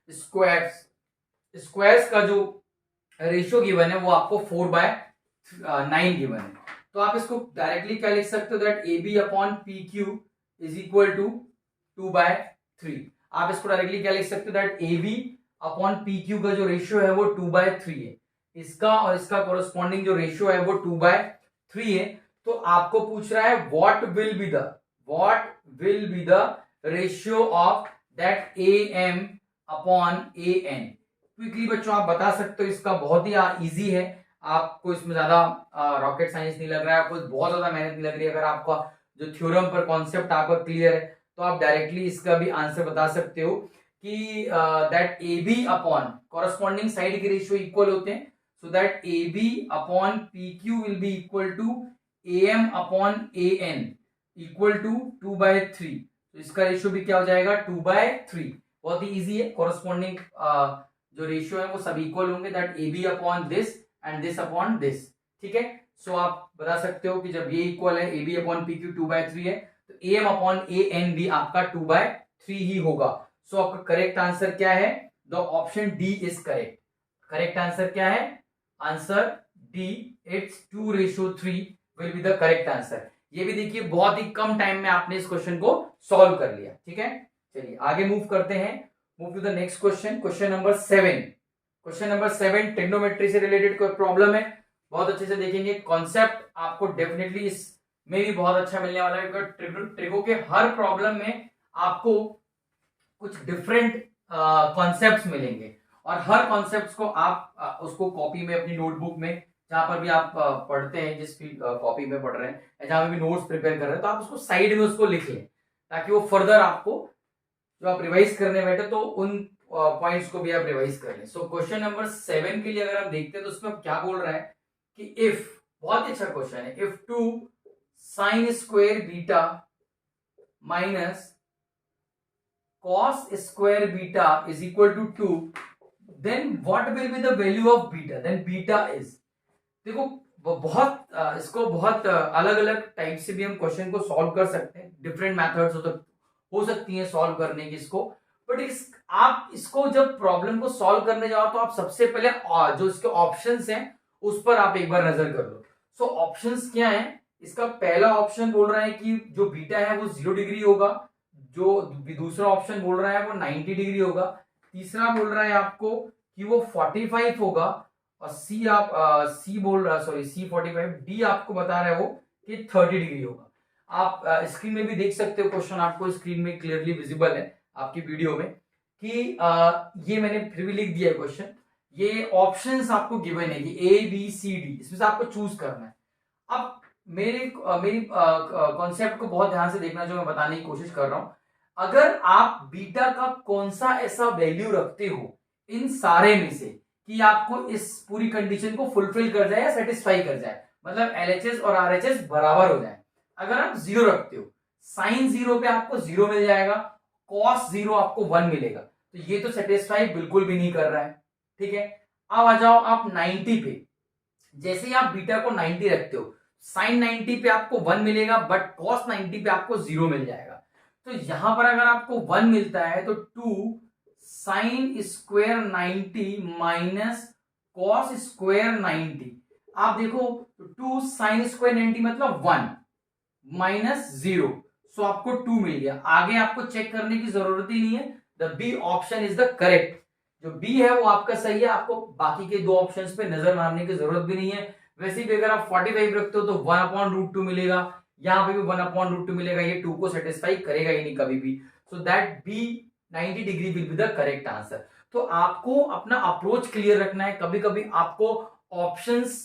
स्क्वायर्स का जो रेशियो गिवन है वो आपको 4/9 given है। तो आप इसको डायरेक्टली क्या लिख सकते हो, that A B upon P Q is equal to 2/3। आप इसको डायरेक्टली क्या लिख सकते हो, that A B upon P Q का जो रेशियो है वो 2/3 है। इसका और इसका कॉरस्पॉन्डिंग जो रेशियो है वो 2/3 है। तो आपको पूछ रहा है what will be the ratio of that A M upon A N. Quickly बच्चों आप बता सकते हो, इसका बहुत ही इजी है, आपको इसमें ज्यादा रॉकेट साइंस नहीं लग रहा है, आपको बहुत ज्यादा मेहनत नहीं लग रही है। अगर आपका जो थ्योरम पर कॉन्सेप्ट आपका क्लियर है तो आप डायरेक्टली इसका भी आंसर बता सकते हो कि that A B upon corresponding side के रेशियो इक्वल होते हैं, so that A B upon P Q will be equal to A M upon A N equal to 2/3। तो इसका रेशियो भी क्या हो जाएगा 2/3। बहुत ही इजी है, कॉरस्पॉन्डिंग जो रेशियो है वो सब इक्वल होंगे, that A B upon this and this upon this, ठीक है। सो आप बता सकते हो कि जब ये इक्वल है A B upon P Q 2/3 है तो A M upon A N भी आपका 2/3 ही होगा। सो आपका करेक्ट आंसर क्या है, the option D is correct. Correct answer क्या है, answer D, it's 2:3 will be the correct answer. ये भी देखिए बहुत ही कम टाइम में आपने इस क्वेश्चन को सॉल्व कर लिया, ठीक है। चलिए आगे मूव करते हैं, move to the next question, question number 7। Question number 7 trigonometry से रिलेटेड कोई प्रॉब्लम है, बहुत अच्छे से देखेंगे। कॉन्सेप्ट आपको डेफिनेटली इसमें भी बहुत अच्छा मिलने वाला है, क्योंकि ट्रिगो के हर प्रॉब्लम में आपको कुछ डिफरेंट कॉन्सेप्ट्स मिलेंगे और हर कॉन्सेप्ट्स को आप उसको कॉपी में अपनी नोटबुक में जहां पर भी आप पढ़ते हैं, जिस कॉपी में पढ़ रहे हैं, जहां भी नोट्स प्रिपेयर कर रहे हैं, तो आप उसको साइड में उसको लिख लें ताकि वो फर्दर आपको जो आप रिवाइज करने बैठे तो उन पॉइंट्स को भी आप रिवाइज कर लें। सो क्वेश्चन नंबर 7 के लिए अगर हम देखते हैं तो उसमें क्या बोल रहा है कि इफ, बहुत अच्छा क्वेश्चन है, if 2 sin square beta minus cos square beta is equal to 2, then what will be the value of beta, then beta is. देखो बहुत इसको बहुत अलग अलग टाइप से भी हम क्वेश्चन को सॉल्व कर सकते हैं, डिफरेंट मेथड्स हो सकती हैं सॉल्व करने की इसको, बट आप इसको जब प्रॉब्लम को सॉल्व करने जाओ तो आप सबसे पहले जो इसके ऑप्शंस हैं उस पर आप एक बार नजर कर लो। सो ऑप्शंस क्या हैं, इसका पहला ऑप्शन बोल रहा है कि जो बीटा है वो 0 डिग्री होगा, जो दूसरा ऑप्शन बोल रहा है वो 90 डिग्री होगा, तीसरा बोल रहा है आपको कि वो 45 होगा, और सी आप सी बोल रहा, सॉरी C45, डी आपको बता रहा है वो कि 30 डिग्री होगा। आप स्क्रीन में भी देख सकते हो, क्वेश्चन आपको स्क्रीन में क्लियरली विजिबल है आपकी वीडियो में कि ये मैंने फिर भी लिख दिया है क्वेश्चन। ये ऑप्शंस आपको गिवन है कि A B C D, इसमें से आपको चूज करना है। अब मेरी कॉन्सेप्ट को बहुत ध्यान से देखना जो मैं बताने की कोशिश कर रहा हूं। अगर आप बीटा का कौन सा ऐसा वैल्यू रखते हो इन सारे में से कि आपको इस पूरी कंडीशन को फुलफिल कर जाए या सेटिस्फाई कर जाए, मतलब LHS और RHS बराबर हो जाए, अगर आप 0 रखते हो, साइन 0 पे आपको 0 मिल जाएगा, कॉस 0 आपको 1 मिलेगा, तो ये तो सेटिस्फाई बिल्कुल भी नहीं कर रहा है, ठीक है। अब आ जाओ आप 90 पे, जैसे ही आप बीटा को 90 रखते हो, साइन 90 पे आपको 1 मिलेगा, बट कॉस 90 पे आपको 0 मिल जाएगा। तो यहां पर अगर आपको 1 मिलता है तो 2 sine square 90 minus cos square 90, आप देखो 2 साइन स्क्वायर 90 मतलब 1 माइनस 0, सो आपको 2 मिल गया। आगे आपको चेक करने की जरूरत ही नहीं है, the the B option is the correct. जो बी है वो आपका सही है, आपको बाकी के दो ऑप्शंस पे नजर मारने की जरूरत भी नहीं है। वैसे भी अगर आप 45 रखते हो तो 1/√2 मिलेगा, यहाँ पे भी 1/√2 मिलेगा, ये 2 को सेटिस्फाई करेगा ही नहीं कभी भी। So that B 90 degree will be the correct answer. तो आपको अपना अप्रोच क्लियर रखना है। कभी कभी आपको ऑप्शंस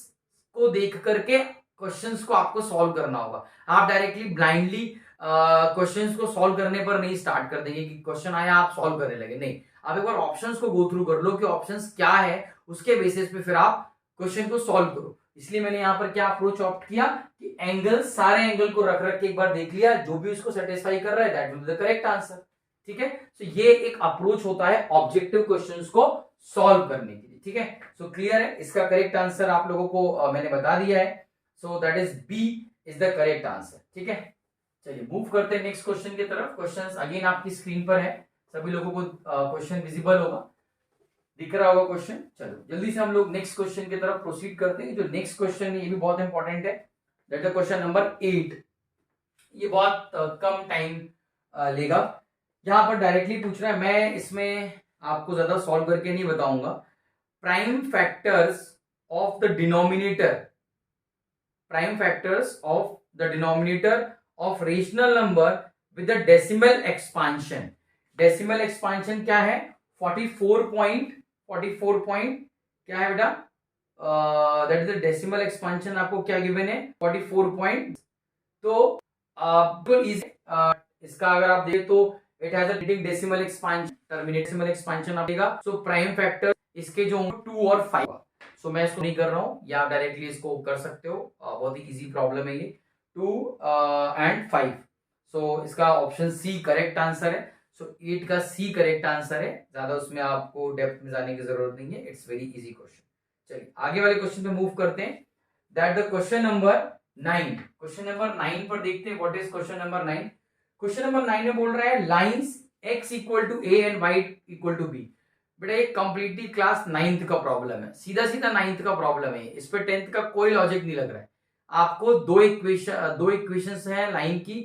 को देख करके क्वेश्चंस को आपको सॉल्व करना होगा। आप डायरेक्टली ब्लाइंडली क्वेश्चंस को सॉल्व करने पर नहीं स्टार्ट कर देंगे कि क्वेश्चन आया आप सॉल्व करने लगे, नहीं। आप एक बार ऑप्शंस को गो थ्रू कर लो कि ऑप्शंस क्या है, उसके बेसिस पे फिर आप क्वेश्चन को सॉल्व करो। इसलिए मैंने यहाँ पर क्या अप्रोच ऑप्ट किया कि एंगल, सारे एंगल को रख रख के एक बार देख लिया, जो भी उसको सेटिस्फाई कर रहा है that will be the correct answer. ठीक है, तो ये एक अप्रोच होता है ऑब्जेक्टिव क्वेश्चंस को सॉल्व करने के लिए। ठीक है, सो क्लियर है, इसका करेक्ट आंसर आप लोगों को मैंने बता दिया है। So that is B is the correct answer. ठीक है, चलिए मूव करते हैं नेक्स्ट क्वेश्चन की तरफ। क्वेश्चंस अगेन आपकी स्क्रीन पर है, सभी लोगों को क्वेश्चन विजिबल होगा, दिख रहा होगा क्वेश्चन। चलो जल्दी से हम लोग नेक्स्ट क्वेश्चन की तरफ प्रोसीड करते हैं। जो नेक्स्ट क्वेश्चन है ये भी बहुत इंपॉर्टेंट है, दैट इज क्वेश्चन नंबर 8। ये बहुत कम टाइम लेगा। यहां पर डायरेक्टली पूछ रहा है, मैं इसमें आपको ज्यादा सॉल्व करके नहीं बताऊंगा। Prime factors of the denominator, prime factors of the denominator of rational number with the decimal expansion. Decimal expansion क्या है? 44 पॉइंट क्या है बेटा? That is the decimal expansion. आपको क्या गिवन है? 44 पॉइंट। तो बिल्कुल इजी, इसका अगर आप देखें तो it has a leading decimal expansion, terminate decimal expansion आएगा। सो प्राइम फैक्टर इसके जो 2 और 5। सो मैं इसको नहीं कर रहा हूं, या डायरेक्टली इसको कर सकते हो, बहुत ही इजी प्रॉब्लम है ये। 2 एंड 5। सो इसका ऑप्शन सी करेक्ट आंसर है। सो 8 का सी करेक्ट आंसर है, ज्यादा उसमें आपको डेप्थ में जाने की जरूरत नहीं है, इट्स वेरी इजी क्वेश्चन। चलिए आगे वाले क्वेश्चन पे मूव करते हैं, that the question number 9। Question number 9 पर देखते हैं what is question number 9। Question number 9 में बोल रहा है lines x equal to A and y equal to b. बेटा ये कंप्लीटली क्लास 9th का प्रॉब्लम है, सीधा सीधा 9th का प्रॉब्लम है, इस पे 10th का कोई लॉजिक नहीं लग रहा है। आपको दो इक्वेशंस हैं लाइन की,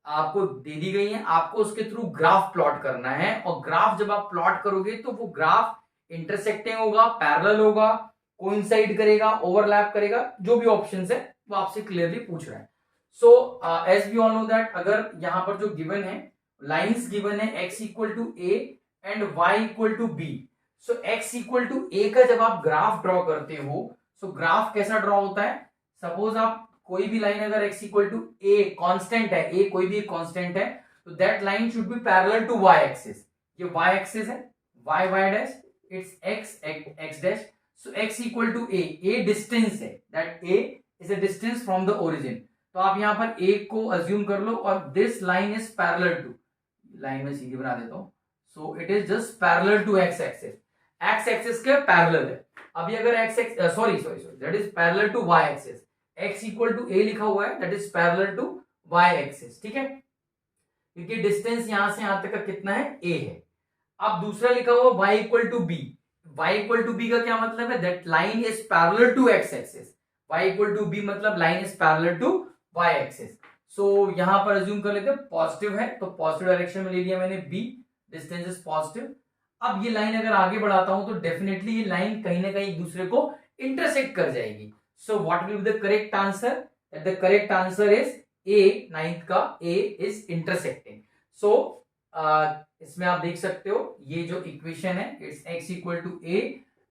आपको दे दी गई है, आपको उसके थ्रू ग्राफ प्लॉट करना है। और ग्राफ जब आप प्लॉट करोगे तो वो ग्राफ इंटरसेक्टिंग होगा, पैरेलल होगा, कोइंसाइड करेगा, ओवरलैप करेगा, जो भी ऑप्शंस है वो आपसे क्लियरली पूछ रहा है। So as we all know that, अगर यहां पर जो गिवन है, लाइंस गिवन है x equal to A and y equal to B. So x equal to A का जब आप ग्राफ ड्रॉ करते हो, सो ग्राफ कैसा ड्रॉ होता है? सपोज आप कोई भी लाइन अगर x equal to A constant है, a कोई भी एक कांस्टेंट है, तो that line should be parallel to y axis. ये y एक्सिस है, y dash, it's x dash. So x equal to a distance है, that a is a distance from the origin. तो आप यहां पर a को अज्यूम कर लो, और this line is parallel to, line में सीधी बना देता हूं, so it is just parallel to x axis, x axis के पैरेलल है। अभी अगर sorry that is parallel to y axis, x equal to a लिखा हुआ है, that is parallel to y axis. ठीक है, क्योंकि डिस्टेंस यहां से यहां तक का कितना है? a है। अब दूसरा लिखा हुआ y equal to b। y equal to b का क्या मतलब है? That line is parallel to x axis. y equal to b मतलब line is parallel to y axis. So यहां पर अज्यूम कर लेते हैं पॉजिटिव है, तो पॉजिटिव डायरेक्शन में ले लिया मैंने b, डिस्टेंस इज पॉजिटिव। अब ये लाइन अगर आगे बढ़ाता हूं तो डेफिनेटली ये लाइन कहीं ना कहीं एक दूसरे को इंटरसेक्ट कर जाएगी। सो what will be the correct answer? The correct answer is a, 9th का a इज इंटरसेक्टिंग। सो इसमें आप देख सकते हो ये जो इक्वेशन है, it's x equal to a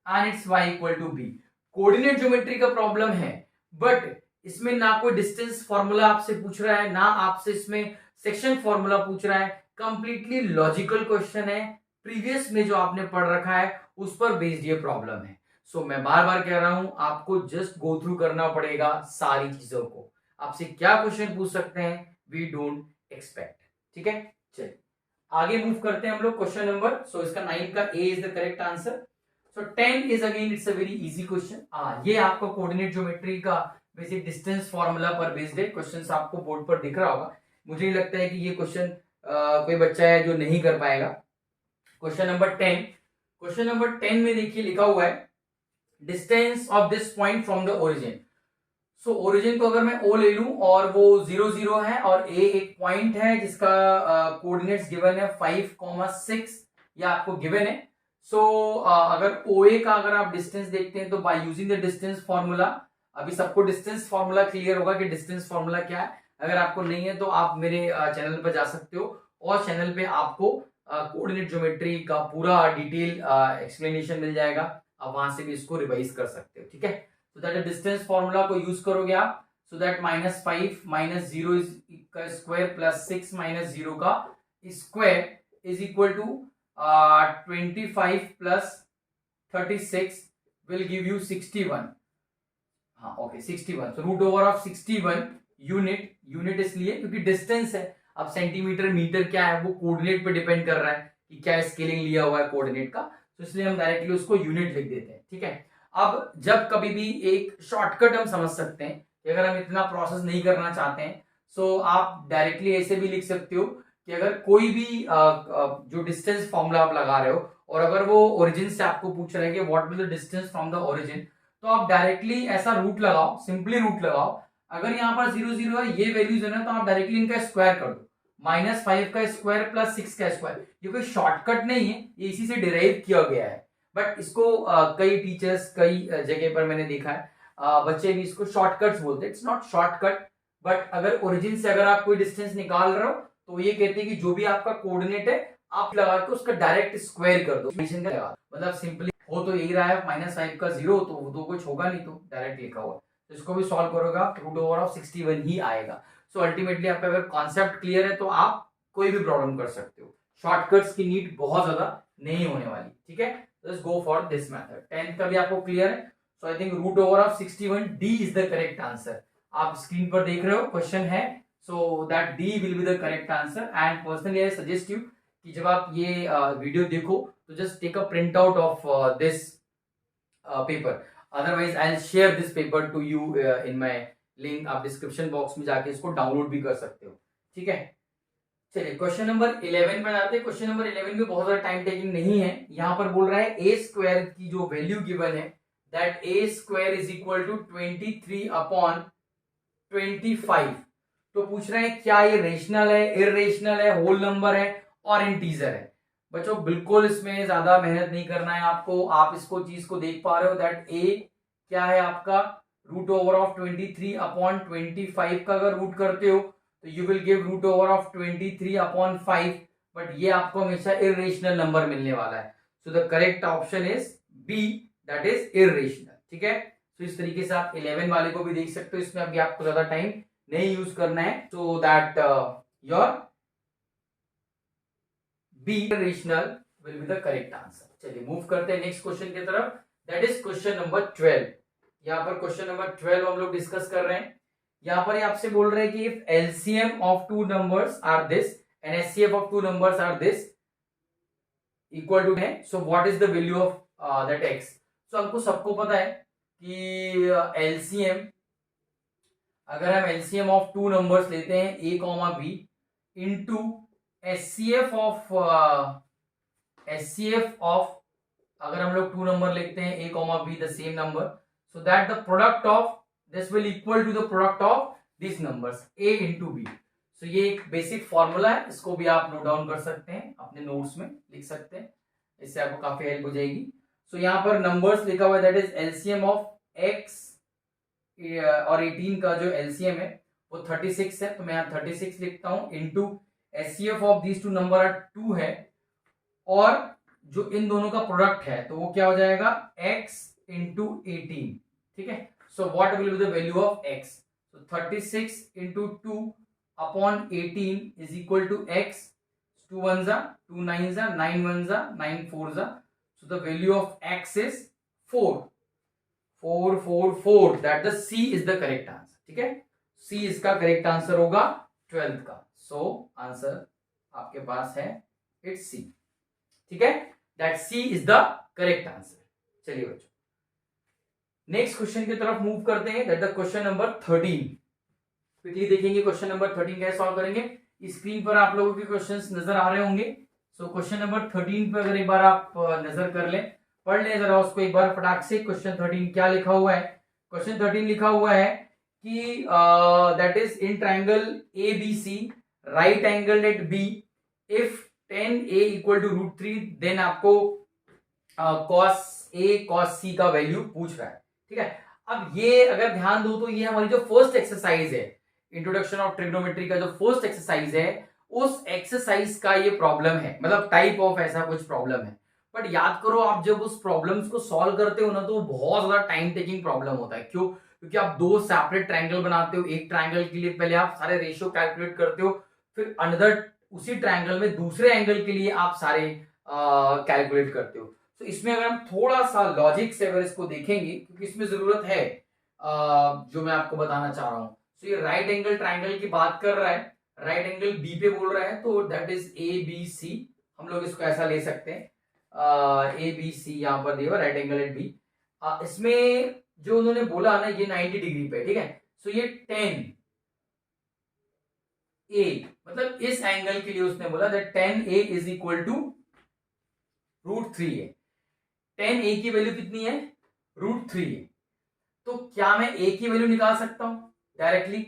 and it's y equal to b। Coordinate geometry का प्रॉब्लम है, बट इसमें ना कोई डिस्टेंस फॉर्मूला आपसे पूछ रहा है, ना आपसे इसमें सेक्शन फॉर्मूला पूछ रहा है, कंप्लीटली लॉजिकल क्वेश्चन है, प्रीवियस में जो आपने पढ़ रखा है उस पर बेस्ड ये प्रॉब्लम है। सो मैं बार बार कह रहा हूं, आपको जस्ट गो थ्रू करना पड़ेगा सारी चीजों को। आपसे क्या क्वेश्चन पूछ सकते हैं, वी डोंट एक्सपेक्ट। ठीक है, चलिए आगे मूव करते हैं हम लोग क्वेश्चन नंबर। सो इसका 9 का A is the correct answer. So 10 is again it's a very easy question. ये आपका कोऑर्डिनेट ज्योमेट्री का बेसिक डिस्टेंस फॉर्मूला पर बेस्ड है। क्वेश्चन आपको बोर्ड पर दिख रहा होगा। मुझे नहीं लगता है कि ये क्वेश्चन कोई बच्चा है जो नहीं कर पाएगा। क्वेश्चन नंबर 10, क्वेश्चन नंबर 10 में देखिए लिखा हुआ है distance of this point from the origin. So origin को अगर मैं ओ ले लूं और वो 0 0 है, और ए एक पॉइंट है जिसका कोऑर्डिनेट्स गिवन है 5, 6, ये आपको गिवन है। सो अगर OA का अगर आप डिस्टेंस देखते हैं तो by using the distance formula, अभी सबको डिस्टेंस फॉर्मूला क्लियर होगा कि डिस्टेंस फॉर्मूला क्या है। अगर आपको नहीं है तो आप मेरे चैनल पर जा सकते हो और चैनल पे आपको कोऑर्डिनेट ज्योमेट्री का पूरा डिटेल एक्सप्लेनेशन मिल जाएगा, आप वहां से भी इसको रिवाइज कर सकते हो। ठीक है, तो दैट डिस्टेंस फॉर्मूला को यूज करोगे आप, सो दैट -5 माइनस 0 का स्क्वायर प्लस 6 माइनस 0 का square is equal to 25 plus 36 will give you 61। हाँ ओके 61, तो root over of 61 unit, unit इसलिए क्योंकि डिस्टेंस है। अब सेंटीमीटर मीटर क्या है वो कोऑर्डिनेट पे डिपेंड कर रहा है कि क्या स्केलिंग लिया हुआ है कोऑर्डिनेट का, तो इसलिए हम डायरेक्टली उसको यूनिट लिख देते हैं। ठीक है, अब जब कभी भी एक शॉर्टकट हम समझ सकते हैं कि अगर हम इतना प्रोसेस नहीं करना चाहते हैं, सो आप डायरेक्टली ऐसे भी लिख सकते हो कि अगर कोई भी जो डिस्टेंस फॉर्मूला आप लगा रहे हो और अगर वो ओरिजिन से आपको पूछ रहे हैं कि what will the distance from the origin, तो आप डायरेक्टली ऐसा रूट लगाओ, सिंपली रूट लगाओ। अगर यहाँ पर 0 0 है, ये वैल्यूज है ना, तो आप डायरेक्टली इनका स्क्वायर कर दो, -5 का स्क्वायर प्लस 6 का स्क्वायर। ये कोई शॉर्टकट नहीं है, ये इसी से डिराइव किया गया है, बट इसको कई टीचर्स कई जगह पर मैंने देखा है बच्चे भी इसको शॉर्टकट्स बोलते हैं। इट्स नॉट शॉर्टकट, बट अगर ओरिजिन से अगर आप कोई डिस्टेंस निकाल रहे हो तो ये कहते हैं कि जो भी आपका कोऑर्डिनेट है आप लगा के उसका डायरेक्ट स्क्वायर कर दो, मतलब सिंपली हो तो यही रहा है -5 का 0, तो वो तो कुछ होगा नहीं, तो डायरेक्ट लिखा हुआ, तो इसको भी सॉल्व करोगे रूट ओवर ऑफ 61 ही आएगा। सो अल्टीमेटली आपका अगर कॉन्सेप्ट क्लियर है तो आप कोई भी प्रॉब्लम कर सकते हो, शॉर्टकट्स की नीड बहुत ज्यादा नहीं होने वाली। ठीक है, let's go for this method. 10th का भी आपको क्लियर है, so I think root over of 61 D is the correct answer. आप स्क्रीन पर देख रहे हो क्वेश्चन है, so that D will be the correct answer. And personally I suggest you कि जब आप ये वीडियो देखो तो just take a print out of this paper, otherwise I will share this paper to you in my link, आप description box में जाके इसको डाउनलोड भी कर सकते हो। ठीक है, चलिए क्वेश्चन नंबर 11 में जाते हैं। क्वेश्चन नंबर 11 में बहुत ज्यादा टाइम टेकिंग नहीं है, यहाँ पर बोल रहा है ए स्क्वायर की जो वैल्यू गिवन है that a square is equal to 23/25, तो पूछ रहे हैं क्या ये रेशनल है, इररेशनल है, होल नंबर है और इंटीजर है। बच्चों बिल्कुल इसमें ज्यादा मेहनत नहीं करना है आपको, आप इसको चीज को देख पा रहे हो दैट ए क्या है आपका रूट ओवर ऑफ 23/25 का अगर रूट करते हो तो you will give root over of 23/5, but ये आपको हमेशा इररेशनल नंबर मिलने वाला है। So the correct option is B, that is irrational. ठीक है, तो इस तरीके से आप 11 वाले को भी देख सकते हो, इसमें अभी आपको ज्यादा टाइम नहीं यूज करना है, so that your B irrational will be the correct answer. चलिए मूव करते हैं नेक्स्ट क्वेश्चन की तरफ, दैट इज क्वेश्चन नंबर 12। यहाँ पर क्वेश्चन नंबर 12 हम लोग डिस्कस कर रहे हैं। यहाँ पर आपसे बोल रहे हैं कि if LCM of two numbers are this and HCF of two numbers are this equal to है, so what is the value of that X. सो हमको सबको पता है कि एलसीएम, अगर हम एलसीएम ऑफ टू नंबर्स लेते हैं A comma B into HCF of अगर हम लोग टू नंबर लिखते हैं A comma B the same number, so that the product of this will equal to the product of this numbers A into B. So ये एक basic formula है, इसको भी आप नोट डाउन कर सकते हैं, अपने नोट्स में लिख सकते हैं, इससे आपको काफी हेल्प हो जाएगी। सो यहाँ पर नंबर्स लिखा हुआ है that is LCM of x और 18 का जो एलसीएम है वो 36 है, तो मैं यहाँ 36 लिखता हूँ into HCF of these two number 2 है, और जो इन दोनों का प्रोडक्ट है तो वो क्या हो जाएगा x इंटू 18। ठीक है, so what will be the value of x, so 36 into 2 upon 18 is equal to x, 2 1 जा 2 9 जा 9 1 जा 9 4 जा, so the value of x is 4 4 4 4, that the C is the correct answer। ठीक है, C इसका correct answer होगा 12th का, so answer आपके पास है इट्स C। ठीक है, that C is the correct answer. चलिए बच्चों नेक्स्ट क्वेश्चन की तरफ मूव करते हैं, that the question number 13। Quickly देखेंगे क्वेश्चन नंबर 13 कैसे सॉल्व करेंगे। स्क्रीन पर आप लोगों के क्वेश्चंस नजर आ रहे होंगे, सो क्वेश्चन नंबर 13 पे अगर एक बार आप नजर कर लें, पढ़ लें जरा उसको एक बार फटाक से। क्वेश्चन 13 क्या लिखा हुआ है, क्वेश्चन 13 लिखा हुआ है कि that is in triangle ABC right angle at B, if 10a equal to √3, then आपको cos a cos c का वैल्यू पूछ रहा है, ठीक है। अब ये अगर ध्यान दो तो ये हमारी जो फर्स्ट एक्सरसाइज है, इंट्रोडक्शन ऑफ ट्रिग्नोमेट्री का जो फर्स्ट एक्सरसाइज है, उस एक्सरसाइज का ये प्रॉब्लम है, मतलब टाइप ऑफ ऐसा कुछ प्रॉब्लम है। बट याद करो, आप जब उस प्रॉब्लम्स को सॉल्व करते हो ना, तो बहुत ज्यादा टाइम टेकिंग प्रॉब्लम होता है। क्यों? क्योंकि आप दो सेपरेट ट्रायंगल बनाते हो, एक ट्रायंगल के लिए पहले आप सारे रेशियो कैलकुलेट करते हो, फिर अनदर उसी ट्रायंगल में दूसरे एंगल के लिए आप सारे कैलकुलेट करते हो। तो इसमें अगर हम थोड़ा सा लॉजिक से अगर इसको देखेंगे, क्योंकि इसमें जरूरत है जो मैं आपको बताना चाह रहा हूं। तो ये राइट एंगल ट्रायंगल की बात कर रहा है, राइट एंगल बी पे बोल रहा है, तो that is A B C. हम लोग इसको ऐसा ले सकते हैं, ए बी सी यहां पर दिया राइट एंगल एट बी। इसमें जो उन्होंने बोला ना, ये 90 डिग्री पे, ठीक है। सो ये 10 ए, मतलब इस एंगल के लिए उसने बोला that 10 a is equal to √3 है। 10 ए की वैल्यू कितनी है? √3 है। तो क्या मैं ए की वैल्यू निकाल सकता हूं डायरेक्टली?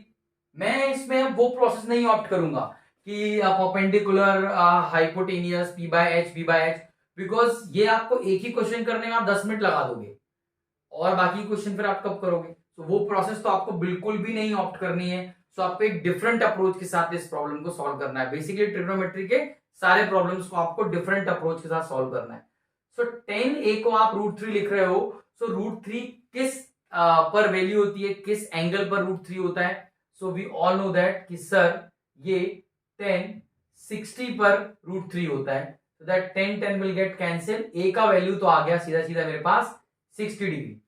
मैं इसमें वो प्रोसेस नहीं ऑप्ट करूंगा कि perpendicular hypotenuse P by H B by H, because ये आपको एक ही क्वेश्चन करने में आप 10 मिनट लगा दोगे और बाकी क्वेश्चन फिर आप कब करोगे? तो वो प्रोसेस तो आपको बिल्कुल भी नहीं ऑप्ट करनी है। सो आपको एक डिफरेंट अप्रोच के साथ इस प्रॉब्लम को सॉल्व करना है। बेसिकली ट्रिग्नोमेट्री के सारे प्रॉब्लम्स को आपको डिफरेंट अप्रोच के साथ सॉल्व करना है। सो 10a को आप √3 लिख रहे हो, सो √3 किस पर वैल्यू होती है, किस एंगल पर √3 होता है? So we all know that कि सर ये 10 60 पर √3 होता है। so that 10 will get cancel, a का वैल्यू तो आ गया सीधा सीधा मेरे पास 60 डिग्री।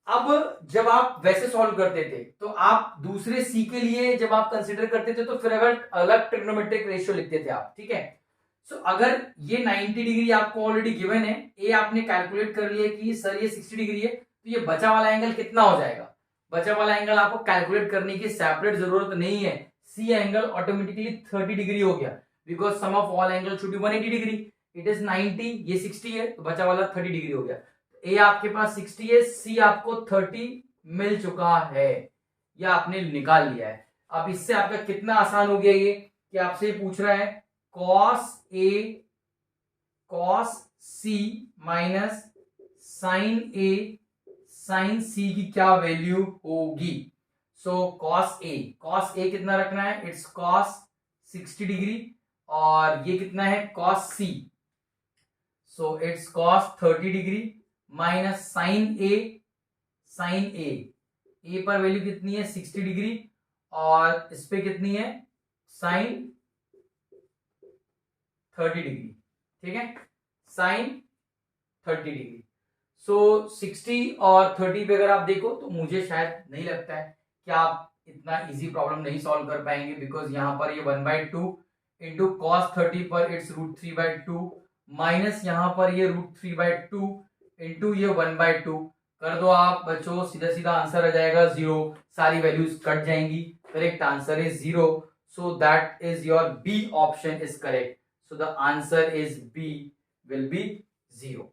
अब जब आप वैसे सॉल्व करते थे तो आप दूसरे सी के लिए जब आप कंसीडर करते थे तो फिर अगर अलग ट्रिग्नोमेट्रिक रेशियो लिखते थे आप, ठीक है। सो अगर ये 90 डिग्री आपको ऑलरेडी गिवन है, ए आपने कैलकुलेट कर लिया कि सर ये 60 डिग्री है, तो ये बचा वाला एंगल कितना हो जाएगा? बचा वाला एंगल आपको कैलकुलेट करने की सेपरेट जरूरत नहीं है, सी एंगल ऑटोमेटिकली 30 डिग्री हो गया, because sum of all angle should be 180 degree. It is 90, ये 60 है, तो बचा वाला 30 डिग्री हो गया। ए आपके पास 60 है, सी आपको 30 मिल चुका है, या आपने निकाल लिया है। अब इससे आपका कितना आसान हो गया ये कि आपसे पूछ रहा है cos A cos C minus sin A sin C की क्या वैल्यू होगी? सो cos A कितना रखना है? इट्स cos 60 डिग्री, और ये कितना है? cos C, so it's cos 30 degree minus sin A पर वैल्यू कितनी है? 60 डिग्री, और इस पे कितनी है? sin 30 डिग्री, ठीक है, sin 30 डिग्री। सो 60 और 30 पे अगर आप देखो तो मुझे शायद नहीं लगता है कि आप इतना इजी प्रॉब्लम नहीं सॉल्व कर पाएंगे, बिकॉज यहां पर ये 1/2 इंटू cos 30 पर इट्स √3/2 माइनस यहां पर ये √3/2 इंटू ये 1/2 कर दो आप बच्चों, सीधा सीधा आंसर आ जाएगा 0, सारी वैल्यूज कट जाएंगी, correct answer is 0। So that is your B option is correct. So the answer is B will be 0.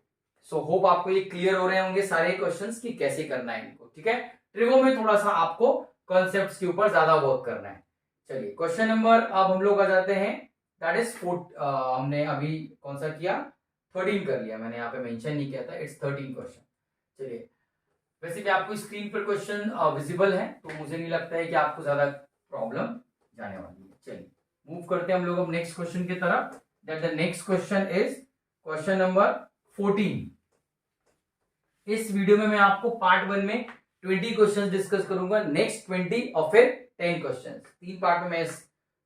So hope आपको ये क्लियर हो रहे होंगे सारे क्वेश्चंस कि कैसे करना है इनको, ठीक है। ट्रिगो में थोड़ा सा आपको कॉन्सेप्ट्स के ऊपर ज्यादा वर्क करना है। चलिए क्वेश्चन नंबर अब हम लोग आ जाते हैं, दैट इज हमने अभी कौन सा किया? 13 कर लिया, मैंने यहाँ पे मेंशन नहीं किया था, इट्स 13 क्वेश्चन। चलिए वैसे भी आपको स्क्रीन पर क्वेश्चन विजिबल है, तो मुझे नहीं लगता है कि आपको ज्यादा प्रॉब्लम जाने वाली है। चलिए मूव करते हैं हम लोग अब नेक्स्ट क्वेश्चन की तरफ। That the next question is question number 14. इस वीडियो में मैं आपको पार्ट 1 में 20 क्वेश्चंस डिस्कस करूंगा, नेक्स्ट 20 और फिर 10 क्वेश्चंस। 3 पार्ट में मैं इस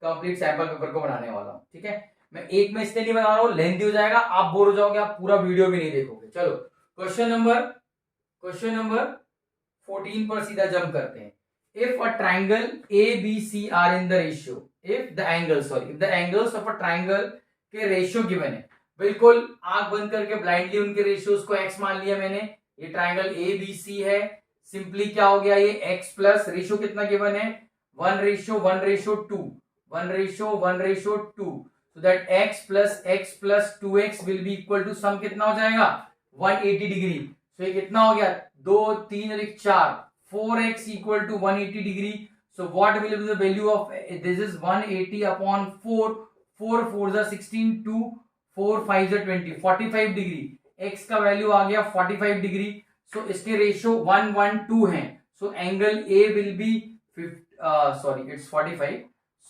कंप्लीट सैंपल पेपर को बनाने वाला हूं, ठीक है। मैं एक में इसलिए नहीं बना रहा हूं, लेंथी हो जाएगा, आप बोर हो जाओगे, आप पूरा वीडियो भी नहीं देखोगे। चलो क्वेश्चन नंबर 14 पर सीधा जंप करते हैं। If a triangle ABC are in the ratio, if the angles of a triangle के रेशियो गिवन है, बिल्कुल आंख बंद करके ब्लाइंडली उनके रेशियोज को x मान लिया मैंने। ये ट्राइंगल ABC है, सिंपली क्या हो गया ये x प्लस रेशियो कितना गिवन है? 1:1:2 1:1:2, so that x plus 2x will be equal to sum कितना हो जाएगा? 180 डिग्री। सो ये कितना हो गया? 2 3 और 1 4, 4x equal to 180 degree. So what will be the value of this? Is 180 upon 4, 4 4 जा 16, 2 4 5 जा 20, 45 डिग्री। एक्स का वैल्यू आ गया 45 डिग्री। सो इसके रेशियो 1 1 2 है। So angle A will be sorry it's 45।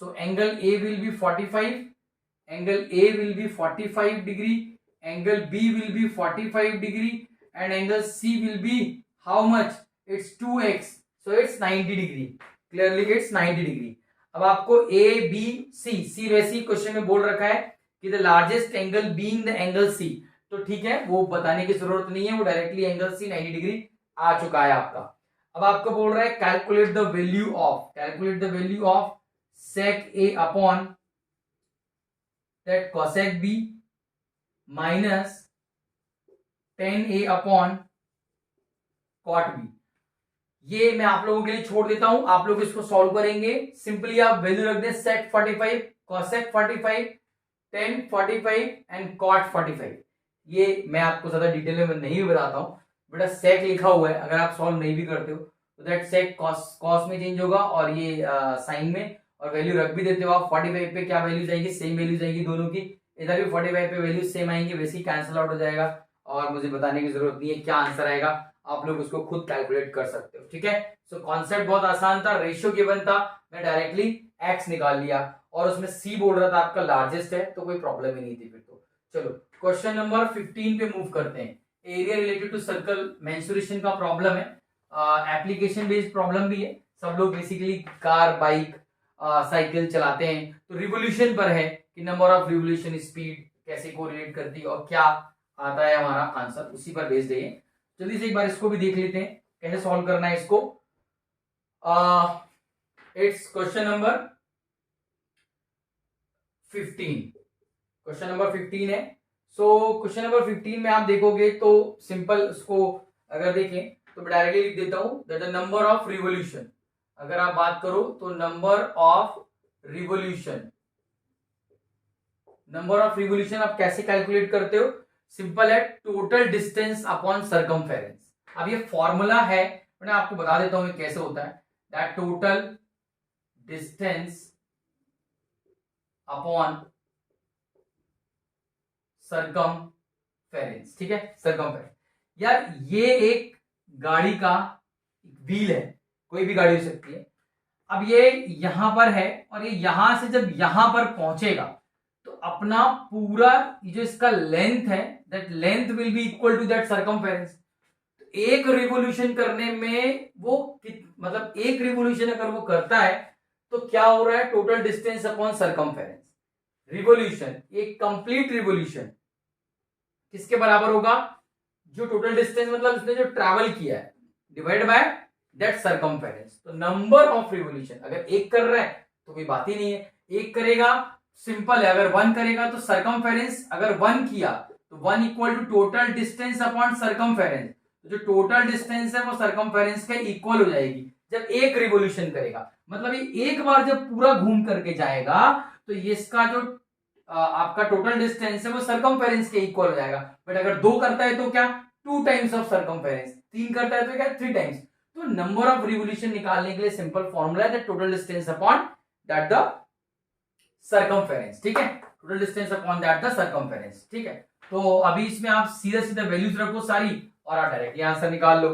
So angle A will be 45, angle A will be 45 degree, angle B will be 45 degree, and angle C will be how much? It's 2x, so it's 90 degree. Clearly it's 90 degree. अब आपको A B C वैसे ही question में बोल रखा है कि the largest angle being the angle C, तो ठीक है वो बताने की जरूरत नहीं है, वो डायरेक्टली एंगल C 90 डिग्री आ चुका है आपका। अब आपको बोल रहा है calculate the value of sec A upon that cosec B minus tan A upon cot B। ये मैं आप लोगों के लिए छोड़ देता हूं, आप लोग इसको सॉल्व करेंगे। सिंपली आप वैल्यू रख दें sec 45, cosec 45, tan 45 and cot 45। ये मैं आपको ज्यादा डिटेल में नहीं भी बताता हूं, बेटा sec लिखा हुआ है, अगर आप सॉल्व नहीं भी करते हो तो दैट sec cos में चेंज होगा और ये साइन में, और वैल्यू रख भी देते हो आप 45 पे क्या वैल्यू जाएगी, सेम वैल्यू जाएगी दोनों की। इधर भी 45 पे वैल्यू सेम आएंगे, वैसे ही कैंसिल आउट हो जाएगा और मुझे बताने की जरूरत नहीं है क्या आंसर आएगा, आप लोग उसको खुद कैलकुलेट कर सकते हो। ठीक है, सो कॉन्सेप्ट बहुत आसान था, रेशियो गिवन था, मैं डायरेक्टली एक्स निकाल लिया और उसमें सी बोल रहा था आपका लार्जेस्ट है, तो कोई प्रॉब्लम ही नहीं थी फिर तो। चलो क्वेश्चन नंबर 15 पे मूव करते हैं। Area related to circle mensuration का प्रॉब्लम है, एप्लीकेशन बेस्ड प्रॉब्लम भी है। सब लोग बेसिकली कार बाइक साइकिल चलाते हैं, तो रिवोल्यूशन पर है कि नंबर ऑफ रिवोल्यूशन स्पीड कैसे कोरिलेट करती है और क्या आता है हमारा आंसर, उसी पर बेस्ड है। जल्दी से एक बार इसको भी देख लेते हैं कैसे सॉल्व करना है इसको। It's question number 15, question number 15 है। सो क्वेश्चन नंबर 15 में आप देखोगे तो सिंपल उसको अगर देखें तो मैं डायरेक्टली लिख देता हूं that the number of revolution, अगर आप बात करो तो नंबर ऑफ रिवोल्यूशन आप कैसे कैलकुलेट करते हो, सिंपल है, टोटल डिस्टेंस अपॉन सरकमफेरेंस। अब ये फॉर्मूला है, मैं आपको बता देता हूं कैसे होता है, that total distance upon circumference. ठीक है, सरकमफेरेंस। यार ये एक गाड़ी का व्हील है, कोई भी गाड़ी हो सकती है। अब ये यहां पर है और ये यहां से जब यहां पर पहुंचेगा तो अपना पूरा जो इसका लेंथ है that length will be equal to that circumference. तो एक रिवोल्यूशन करने में वो मतलब एक रिवोल्यूशन अगर वो करता है तो क्या हो रहा है, total distance upon circumference. Revolution, एक कंप्लीट रिवोल्यूशन किसके बराबर होगा, जो टोटल डिस्टेंस मतलब उसने जो ट्रैवल किया है डिवाइड बाय दैट सरकमफेरेंस। तो नंबर ऑफ रिवोल्यूशन अगर एक कर रहा है तो कोई बात ही नहीं है, एक करेगा सिंपल है, अगर 1 करेगा तो सरकमफेरेंस अगर 1 किया तो 1 equal to total distance upon circumference. तो जो टोटल डिस्टेंस है वो सरकमफेरेंस के इक्वल हो जाएगी जब एक रिवोल्यूशन करेगा। मतलब ये एक बार जब पूरा घूम करके जाएगा तो ये इसका जो आपका टोटल डिस्टेंस है वो सरकमफेरेंस के इक्वल हो जाएगा। बट अगर 2 करता है तो क्या, 2 टाइम्स ऑफ सरकमफेरेंस, 3 करता है तो क्या 3 टाइम्स। तो नंबर ऑफ रिवोल्यूशन निकालने के लिए सिंपल फॉर्मूला है total distance upon that the circumference. ठीक है, total distance upon that the circumference. ठीक है, तो अभी इसमें आप सीधा सीधा वैल्यूज रखो सारी और आप डायरेक्टली आंसर निकाल लो।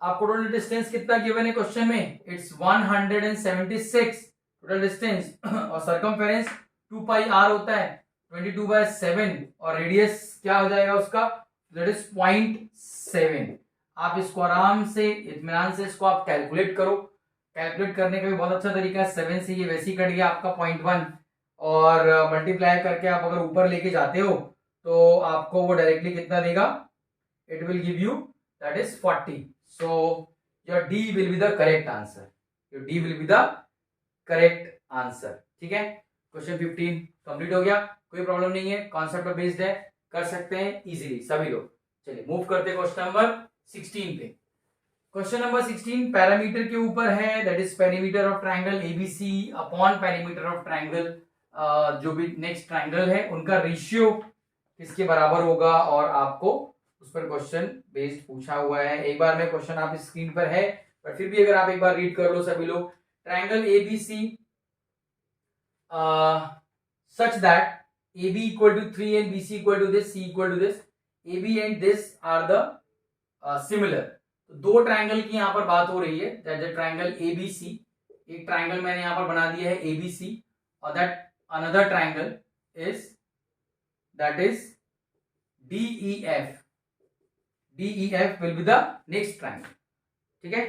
आपको टोटल डिस्टेंस कितना गिवन है क्वेश्चन में, इट्स 176 टोटल डिस्टेंस और सरकमफेरेंस 2 पाई r होता है 22/7 और रेडियस क्या हो जाएगा उसका, दैट इज 0.7। आप इसको आराम से इत्मीनान से इसको आप कैलकुलेट करो, कैलकुलेट करने का भी बहुत अच्छा तरीका है। 7 से ये वैसे ही कट गया आपका 0.1 और मल्टीप्लाई करके आप अगर ऊपर लेके जाते हो तो आपको वो डायरेक्टली कितना देगा, it will give you that is 40। So your D will be the correct answer, your D will be the correct answer. ठीक है, क्वेश्चन 15 कंप्लीट हो गया, कोई प्रॉब्लम नहीं है, कॉन्सेप्ट बेस्ड है, कर सकते हैं इजीली सभी लोग। चलिए मूव करते हैं क्वेश्चन नंबर 16 पे। क्वेश्चन नंबर 16 पैरामीटर के ऊपर है, that is perimeter of triangle ABC upon perimeter of triangle जो भी नेक्स्ट ट्रायंगल है उनका रेशियो किसके बराबर होगा, और आपको उस पर क्वेश्चन बेस्ड पूछा हुआ है। एक बार में क्वेश्चन आप स्क्रीन पर है पर फिर भी अगर आप एक बार रीड कर लो सभी लोग। Triangle ABC such that AB equal to 3 and BC equal to this, C equal to this, AB and this are the similar. तो दो ट्रायंगल की यहाँ पर बात हो रही है, दैट द ट्रायंगल ABC. एक ट्रायंगल मैंने यहाँ पर बना दिया है ABC, और that another triangle is that is DEF. DEF will be the next triangle. ठीक है,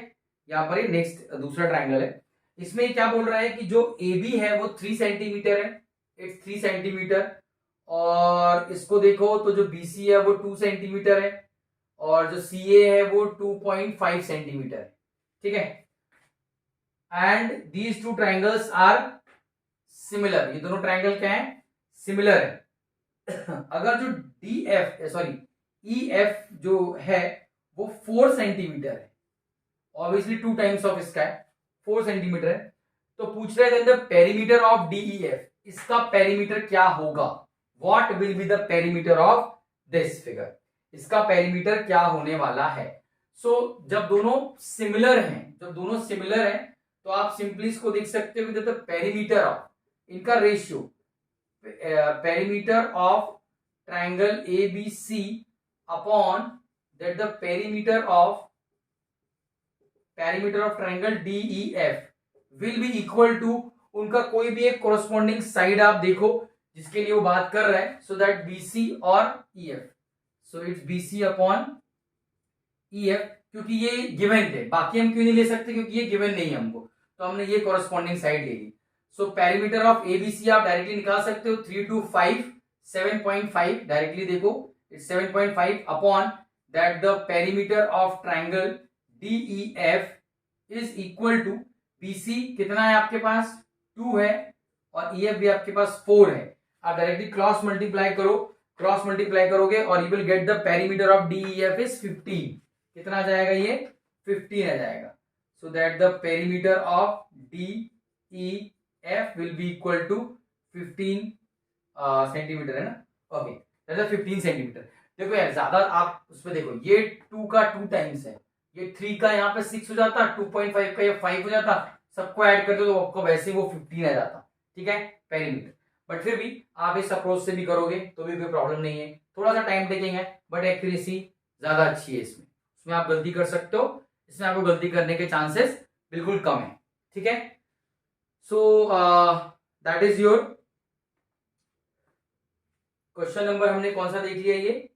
यहाँ पर ये नेक्स्ट दूसरा ट्रायंगल है. इसमें क्या बोल रहा है कि जो AB है वो 3 सेंटीमीटर है, इट्स 3 सेंटीमीटर. और इसको देखो तो जो BC है वो 2 सेंटीमीटर है, और जो CA है वो 2.5 सेंटीमीटर है. ठीक है, and these two triangles are similar. ये दोनों ट्रायंगल क्या है? सिमिलर है. अगर जो EF जो है वो 4 सेंटीमीटर है, ऑब्वियसली 2 टाइम्स ऑफ इसका है, 4 सेंटीमीटर है, तो पूछ रहे हैं द पेरीमीटर ऑफ DEF. इसका पेरीमीटर क्या होगा? What will be the perimeter of this figure? इसका पेरीमीटर क्या होने वाला है? सो जब दोनों सिमिलर हैं, तो आप सिंपली इसको देख सकते हो द पेरीमीटर ऑफ इनका ratio, perimeter of triangle ABC upon that the perimeter of triangle DEF will be equal to, उनका कोई भी एक कोरस्पॉन्डिंग साइड आप देखो जिसके लिए वो बात कर रहा है, सो दैट BC और EF. So it's BC upon EF. क्योंकि ये गिवन थे, बाकी हम क्यों नहीं ले सकते? क्योंकि ये गिवन नहीं है हमको, तो हमने ये कोरस्पॉन्डिंग साइड ले ली. सो पेरीमीटर ऑफ ABC आप डायरेक्टली निकाल सकते हो, 3 to 5 7.5. डायरेक्टली देखो, it's 7.5 upon that the perimeter of triangle DEF is equal to BC कितना है आपके पास? 2 है, और EF भी आपके पास 4 है. आप डायरेक्टली क्रॉस मल्टीप्लाई करोगे और you will get the perimeter of DEF is 15. कितना आ जाएगा? ये 15 आ जाएगा. So that the perimeter of DEF will be equal to 15 centimetre है ना. Okay, that is 15 centimetre. देखो यार, ज्यादा आप उसमें देखो, ये 2 का 2 टाइम्स है, ये 3 का यहाँ पे 6 हो जाता, 2.5 का ये 5 हो जाता, सबको ऐड कर दो तो आपको वैसे ही वो 15 आ जाता. ठीक है, पेरीमीटर. बट फिर भी आप इस अप्रोच से भी करोगे तो भी कोई प्रॉब्लम नहीं है. थोड़ा सा टाइम टेकिंग है, बट एक्यूरेसी ज्यादा अच्छी है इसमें आप गलती कर सकते हो, इसमें आपको गलती करने के चांसेस बिल्कुल कम है. ठीक है, so that is your question number. हमने कौन सा देख लिया? ये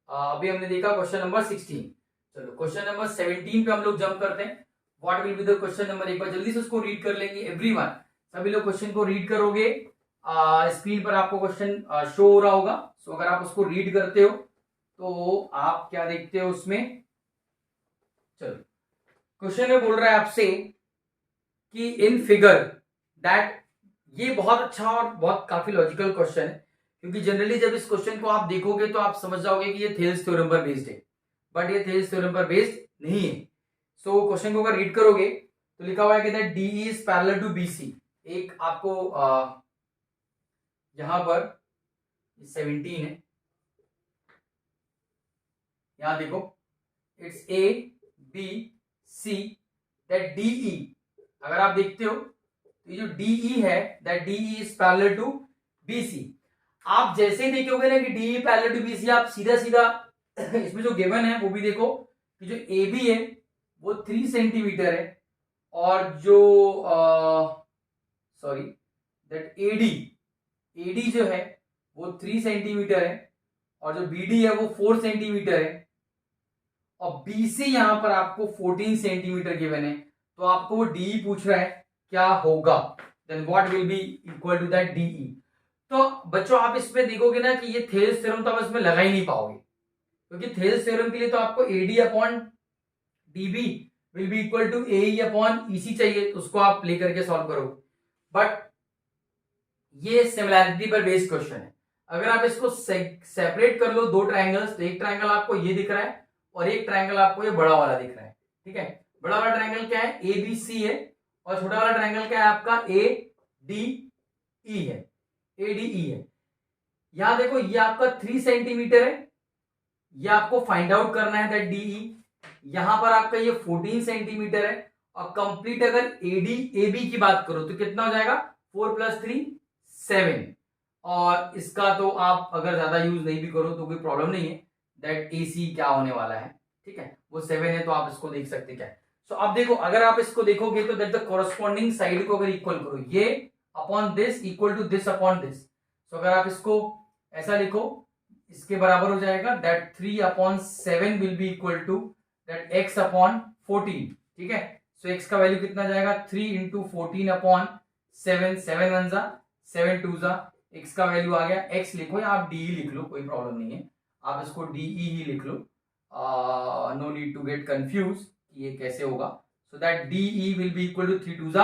अभी हमने देखा क्वेश्चन नंबर 16. चलो क्वेश्चन नंबर 17 पे हम लोग जंप करते हैं. What will be the question number? एक बार जल्दी से उसको रीड कर लेंगे एवरीवन. सभी लोग क्वेश्चन को रीड करोगे. स्क्रीन पर आपको क्वेश्चन शो हो रहा होगा. सो अगर आप उसको रीड करते हो तो आप क्या देखते हो उसमें? चलो, क्वेश्चन में बोल रहा है आपसे कि इन फिगर दैट, ये बहुत अच्छा और बहुत काफी लॉजिकल क्वेश्चन है, क्योंकि जनरली जब इस क्वेश्चन को आप देखोगे तो आप समझ जाओगे कि ये थेल्स थ्योरम पर बेस्ड है, बट ये थेल्स थ्योरम पर बेस्ड नहीं है. सो क्वेश्चन को अगर रीड करोगे तो लिखा हुआ है कि that DE is parallel to BC. एक आपको यहां पर 17 है, यहां देखो, इट्स ABC दैट DE. अगर आप देखते हो तो ये जो DE है, that DE is parallel to BC. आप जैसे ही देखोगे ना कि DE पैरेलल टू BC, आप सीधा सीधा इसमें जो गिवन है वो भी देखो कि जो AB है वो 3 सेंटीमीटर है, और जो सॉरी दैट AD जो है वो 3 सेंटीमीटर है, और जो BD है वो 4 सेंटीमीटर है, और BC यहां पर आपको 14 सेंटीमीटर गिवन है. तो आपको वो DE पूछ रहा है क्या होगा, then what will be equal to that DE. तो बच्चों आप इसमें देखोगे ना कि ये थेल्स थ्योरम तो आप इसमें लगा ही नहीं पाओगे, क्योंकि थेल्स थ्योरम के लिए तो आपको AD upon DB will be equal to AE upon EC चाहिए, तो उसको आप लेकर के सॉल्व करो. बट ये सिमिलैरिटी पर बेस्ड क्वेश्चन है. अगर आप इसको सेपरेट कर लो दो ट्रायंगल्स, तो एक ट्रायंगल आपको ये दिख रहा है और एक ट्रायंगल आपको ये बड़ा वाला दिख रहा है. ठीक है, बड़ा वाला ट्रायंगल क्या है? ABC है, और छोटा वाला ट्रायंगल क्या है आपका? ADE है. यहां देखो, ये आपका 3 सेंटीमीटर है, ये आपको फाइंड आउट करना है दैट DE. यहां पर आपका ये 14 सेंटीमीटर है, और कंप्लीट अगर AB की बात करो तो कितना हो जाएगा? 4 + 3 7, और इसका तो आप अगर ज्यादा यूज नहीं भी करो तो कोई प्रॉब्लम नहीं है, दैट AC क्या होने वाला है, ठीक है, वो 7 है, तो आप इसको देख सकते क्या है। सो अब देखो, अगर आप इसको देखोगे तो दैट द कोरस्पॉन्डिंग साइड को अगर इक्वल करो, ये upon this equal to this upon this, तो अगर आप इसको ऐसा लिखो, इसके बराबर हो जाएगा, that 3/7 will be equal to that x upon 14, ठीक है। सो x का वैल्यू कितना जाएगा, 3 इंटू 14 अपॉन 7, 7 1 जा 7 2 जा, x का वैल्यू आ गया, x लिखो या आप डी लिख लो, कोई प्रॉब्लम नहीं है, आप इसको डी ही लिख लो, no need to get confuse ये कैसे होगा। So that DE will be equal to 3 2 जा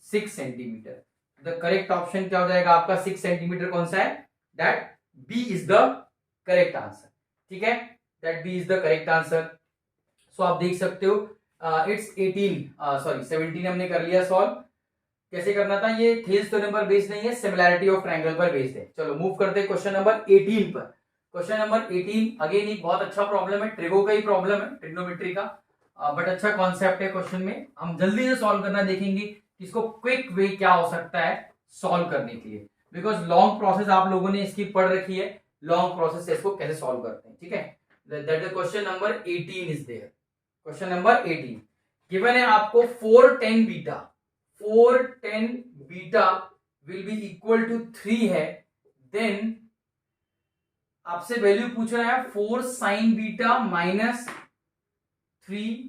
6 सेंटीमीटर। द करेक्ट ऑप्शन क्या हो जाएगा आपका, 6 सेंटीमीटर कौन सा है, that B is the correct answer, ठीक है, that B is the correct answer. So आप देख सकते हो, इट्स 17 हमने कर लिया सॉल्व। कैसे करना था, ये थेल्स थ्योरम पर बेस्ड नहीं है, सिमिलैरिटी ऑफ ट्रायंगल पर बेस्ड है। चलो मूव करते हैं क्वेश्चन नंबर 18 पर। क्वेश्चन नंबर 18 अगेन एक बहुत अच्छा प्रॉब्लम है, ट्रिगो का ही प्रॉब्लम है, ट्रिग्नोमेट्री का, बट अच्छा कॉन्सेप्ट है। क्वेश्चन में हम जल्दी से सॉल्व करना देखेंगे, इसको क्विक वे क्या हो सकता है सॉल्व करने के लिए, बिकॉज लॉन्ग प्रोसेस आप लोगों ने इसकी पढ़ रखी है, लॉन्ग प्रोसेस से इसको कैसे सॉल्व करते हैं, ठीक है। That the question number 18 is there. Question number 18 given है आपको 410 beta will be equal to 3 है, देन आपसे वैल्यू पूछ रहा है 4 sine beta minus 3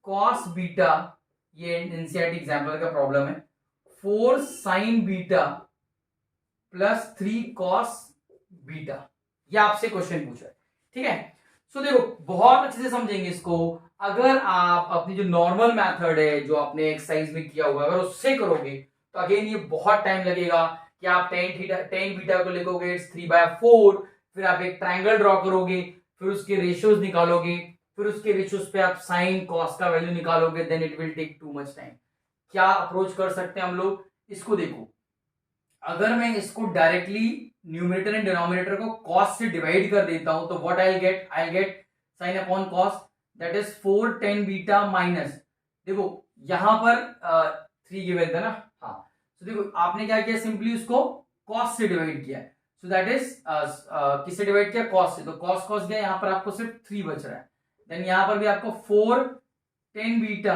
cos beta, ये एनसीईआरटी एग्जाम्पल का प्रॉब्लम है, 4 sine beta plus 3 cos beta, ये आपसे क्वेश्चन पूछा है, ठीक है। सो देखो बहुत अच्छे से समझेंगे इसको, अगर आप अपनी जो नॉर्मल मेथड है जो आपने एक्सरसाइज में किया हुआ, अगर उससे करोगे तो अगेन ये बहुत टाइम लगेगा कि आप टेन बीटा को लिखोगे, इट्स 3/4, फिर आप एक ट्रायंगल ड्रॉ करोगे, फिर उसके रेशियोज निकालोगे, फिर उसके रेशियोज पे आप साइन कॉस का वैल्यू निकालोगे, then it will take too much time. क्या अप्रोच कर सकते हैं हम लोग, इसको देखो, अगर मैं इसको डायरेक्टली न्यूमरेटर एंड डिनोमिनेटर को कॉस से डिवाइड कर देता हूं तो what I get sine upon cos, that is 410 beta minus, देखो यहां पर 3 गिवन था ना, हाँ, तो देखो आपने क्या किया, सिंपली उसको कॉस से डिवाइड किया, सो दैट इज किससे डिवाइड किया, कॉस से, तो कॉस कॉस गया, यहां पर आपको सिर्फ 3 बच रहा है, देन यहां पर भी आपको 410 बीटा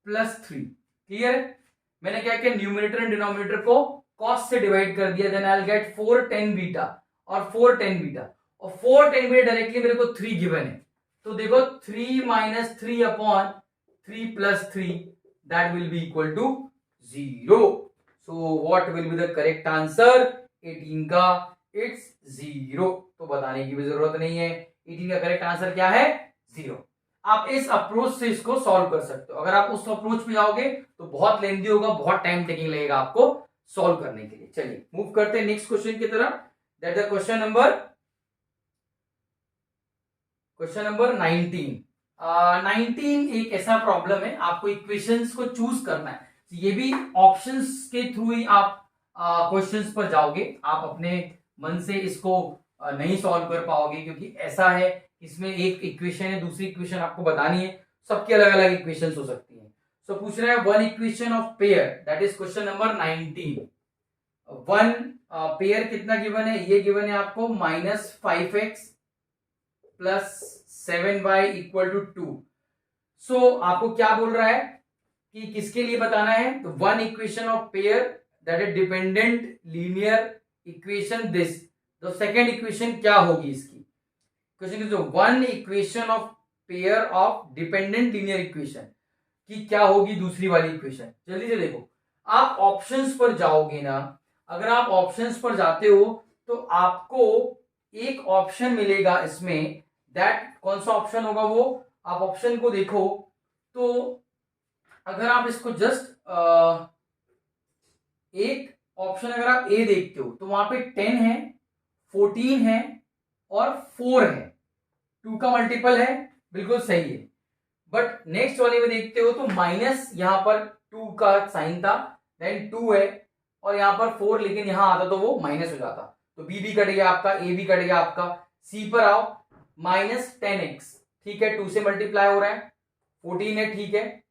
प्लस 3, क्लियर। मैंने क्या किया, न्यूमरेटर एंड डिनोमिनेटर को कॉस से डिवाइड कर दिया, then I will get 410 beta और 410 बीटा, और 410 बीटा डायरेक्टली मेरे को 3 गिवन है, तो देखो 3 minus 3 upon 3 plus 3, that will be equal to 0। So what will be the correct answer 18 का, इट्स 0, तो बताने की भी जरूरत नहीं है, 18 का करेक्ट आंसर क्या है, 0। आप इस अप्रोच से इसको सॉल्व कर सकते हो, अगर आप उस अप्रोच पे जाओगे तो बहुत लेंथी होगा, बहुत टाइम टेकिंग लगेगा आपको सॉल्व करने के लिए। चलिए मूव करते हैं नेक्स्ट क्वेश्चन की तरफ, दैट द क्वेश्चन नंबर 19 एक ऐसा प्रॉब्लम है, आपको इक्वेशंस को चूज करना है, ये भी ऑप्शंस के थ्रू ही आप क्वेश्चंस पर जाओगे, आप अपने मन से इसको नहीं सॉल्व कर पाओगे, क्योंकि ऐसा है इसमें एक इक्वेशन है, दूसरी इक्वेशन आपको बतानी है, सबकी अलग अलग इक्वेशंस हो सकती है। सो पूछ रहे हैं one equation of pair, that is question number 19। One pair कितना गिवन है, ये गिवन है आपको -5x plus 7y equal to 2। सो आपको क्या बोल रहा है कि किसके लिए बताना है, तो one equation of pair that is dependent linear equation, this तो सेकेंड इक्वेशन क्या होगी इसकी, क्वेश्चन जो one equation of pair of dependent linear equation की क्या होगी दूसरी वाली इक्वेशन। जल्दी से देखो, आप ऑप्शंस पर जाओगे ना, अगर आप ऑप्शंस पर जाते हो तो आपको एक ऑप्शन मिलेगा इसमें, दैट कौन सा ऑप्शन होगा वो, आप ऑप्शन को देखो, तो अगर आप इसको जस्ट एक ऑप्शन अगर आप ए देखते हो तो वहां पे 10 है, 14 है और 4 है, 2 का मल्टीपल है, बिल्कुल सही है। बट नेक्स्ट वाले में देखते हो तो माइनस यहां पर 2 का साइन था, देन 2 है और यहां पर 4, लेकिन यहां आता तो वो माइनस हो जाता, तो बी भी कट गया आपका, ए भी कट गया आपका। सी पर आओ, -10x, ठीक है, 2 से मल्टीप्लाई हो रहा है, 14 है, ठीक है,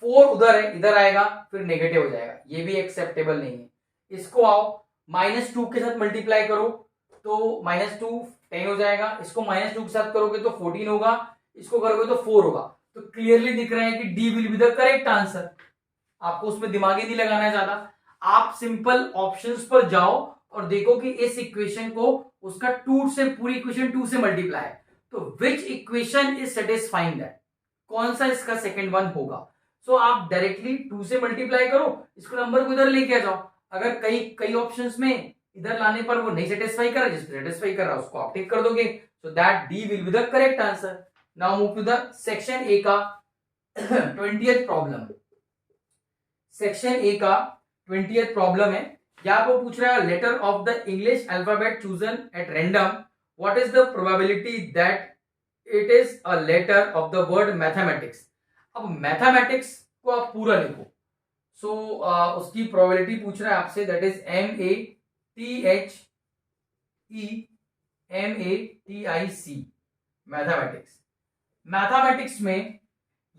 4 उधर है, इधर आएगा, फिर नेगेटिव हो जाएगा, ये भी एक्सेप्टेबल नहीं है। इसको आओ -2 के साथ मल्टीप्लाई करो तो -2 10 हो जाएगा, इसको -2 के साथ करोगे तो 14 होगा, इसको करोगे तो 4 होगा। तो क्लियरली दिख रहा है कि D will be the correct answer. आपको उसमें दिमाग ही नहीं लगाना है ज्यादा, आप सिंपल ऑप्शंस पर जाओ और देखो कि इस इक्वेशन को उसका 2 से पूरी इक्वेशन 2 से मल्टीप्लाई, तो विच इक्वेशन इज सेटिस्फाइंग दैट, कौन सा इसका सेकंड वन होगा। सो आप डायरेक्टली 2 से मल्टीप्लाई करो, इसको नंबर को इधर लेके आ जाओ। अगर कई कई ऑप्शंस में इधर लाने पर वो नहीं सेटिस्फाई कर रहा, जिसको सेटिस्फाई कर रहा है उसको आप टिक कर दोगे, so that D will be the correct answer. Now move to the section A का 20th प्रॉब्लम। सेक्शन ए का 20th प्रॉब्लम है, यहाँ पर पूछ रहा है letter of the English alphabet chosen at random, what is the probability that it is a letter of the word mathematics. अब mathematics को आप पूरा लिखो, सो उसकी प्रोबेबिलिटी पूछ रहा है आपसे, that is MATHEMATIC, mathematics. Mathematics में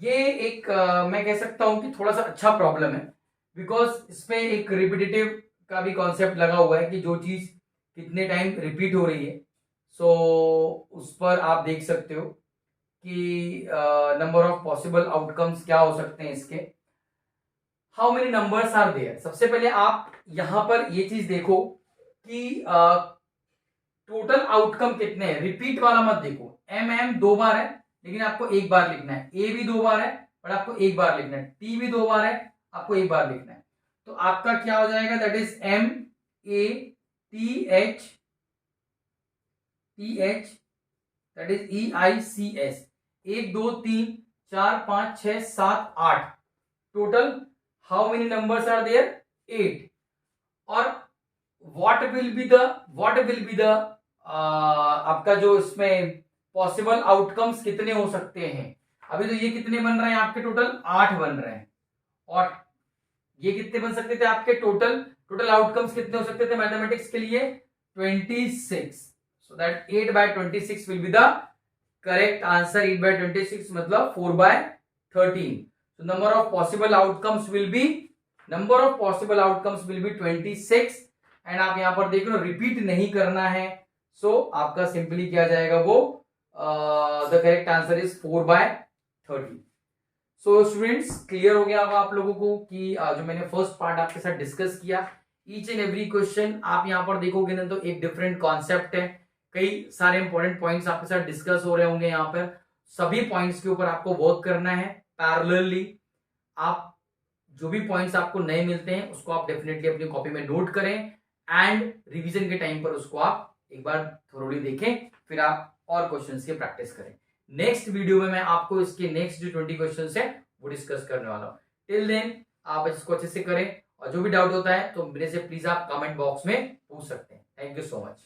ये एक मैं कह सकता हूं कि थोड़ा सा अच्छा प्रॉब्लम है, बिकॉज इसमें एक रिपीटेटिव का भी कॉन्सेप्ट लगा हुआ है कि जो चीज कितने टाइम रिपीट हो रही है। सो उस पर आप देख सकते हो कि नंबर ऑफ पॉसिबल आउटकम्स क्या हो सकते हैं इसके। How many numbers are there, सबसे पहले आप यहां पर ये चीज देखो कि टोटल आउटकम कितने हैं, रिपीट वाला मत देखो। एम 2 बार है लेकिन आपको 1 बार लिखना है, ए भी 2 बार है और आपको 1 बार लिखना है, टी भी 2 बार है आपको 1 बार लिखना है। तो आपका क्या हो जाएगा, दैट इज MATHEICS, दैट इज EICS। 1 2 3 4 5 6 7 8 total how many numbers are there, 8। और व्हाट विल बी द आपका जो इसमें पॉसिबल आउटकम्स कितने हो सकते हैं। अभी तो ये कितने बन रहे हैं आपके, टोटल 8 बन रहे हैं, और ये कितने बन सकते थे आपके, टोटल आउटकम्स कितने हो सकते थे मैथमेटिक्स के लिए, 26। So that 8/26 will be the correct answer. 8/26 मतलब 4/13। So number of possible outcomes will be 26, and आप यहां पर देख लो रिपीट नहीं करना है, सो आपका सिंपली क्या जाएगा वो, the correct answer is 4/13। So students clear हो गया होगा आप लोगों को कि जो मैंने फर्स्ट पार्ट आपके साथ डिस्कस किया, ईच एंड एवरी क्वेश्चन आप यहां पर देखोगे ना तो एक डिफरेंट कॉन्सेप्ट है, कई सारे इंपॉर्टेंट पॉइंट्स आपके साथ डिस्कस हो रहे होंगे। यहाँ पर सभी पॉइंट्स के ऊपर आपको वर्क करना है पैरेलली। आप जो भी पॉइंट्स आपको नए मिलते हैं उसको आप डेफिनेटली अपनी कॉपी में नोट करें, एंड रिवीजन के टाइम पर उसको आप एक बार थोड़ी देखें, फिर आप और क्वेश्चंस की प्रैक्टिस करें। नेक्स्ट वीडियो में मैं आपको इसके नेक्स्ट जो 20 क्वेश्चंस है वो डिस्कस करने वाला हूं। टिल देन आप इसको अच्छे से करें, और जो भी डाउट होता है तो मेरे से प्लीज आप कमेंट बॉक्स में पूछ सकते हैं। Thank you so much.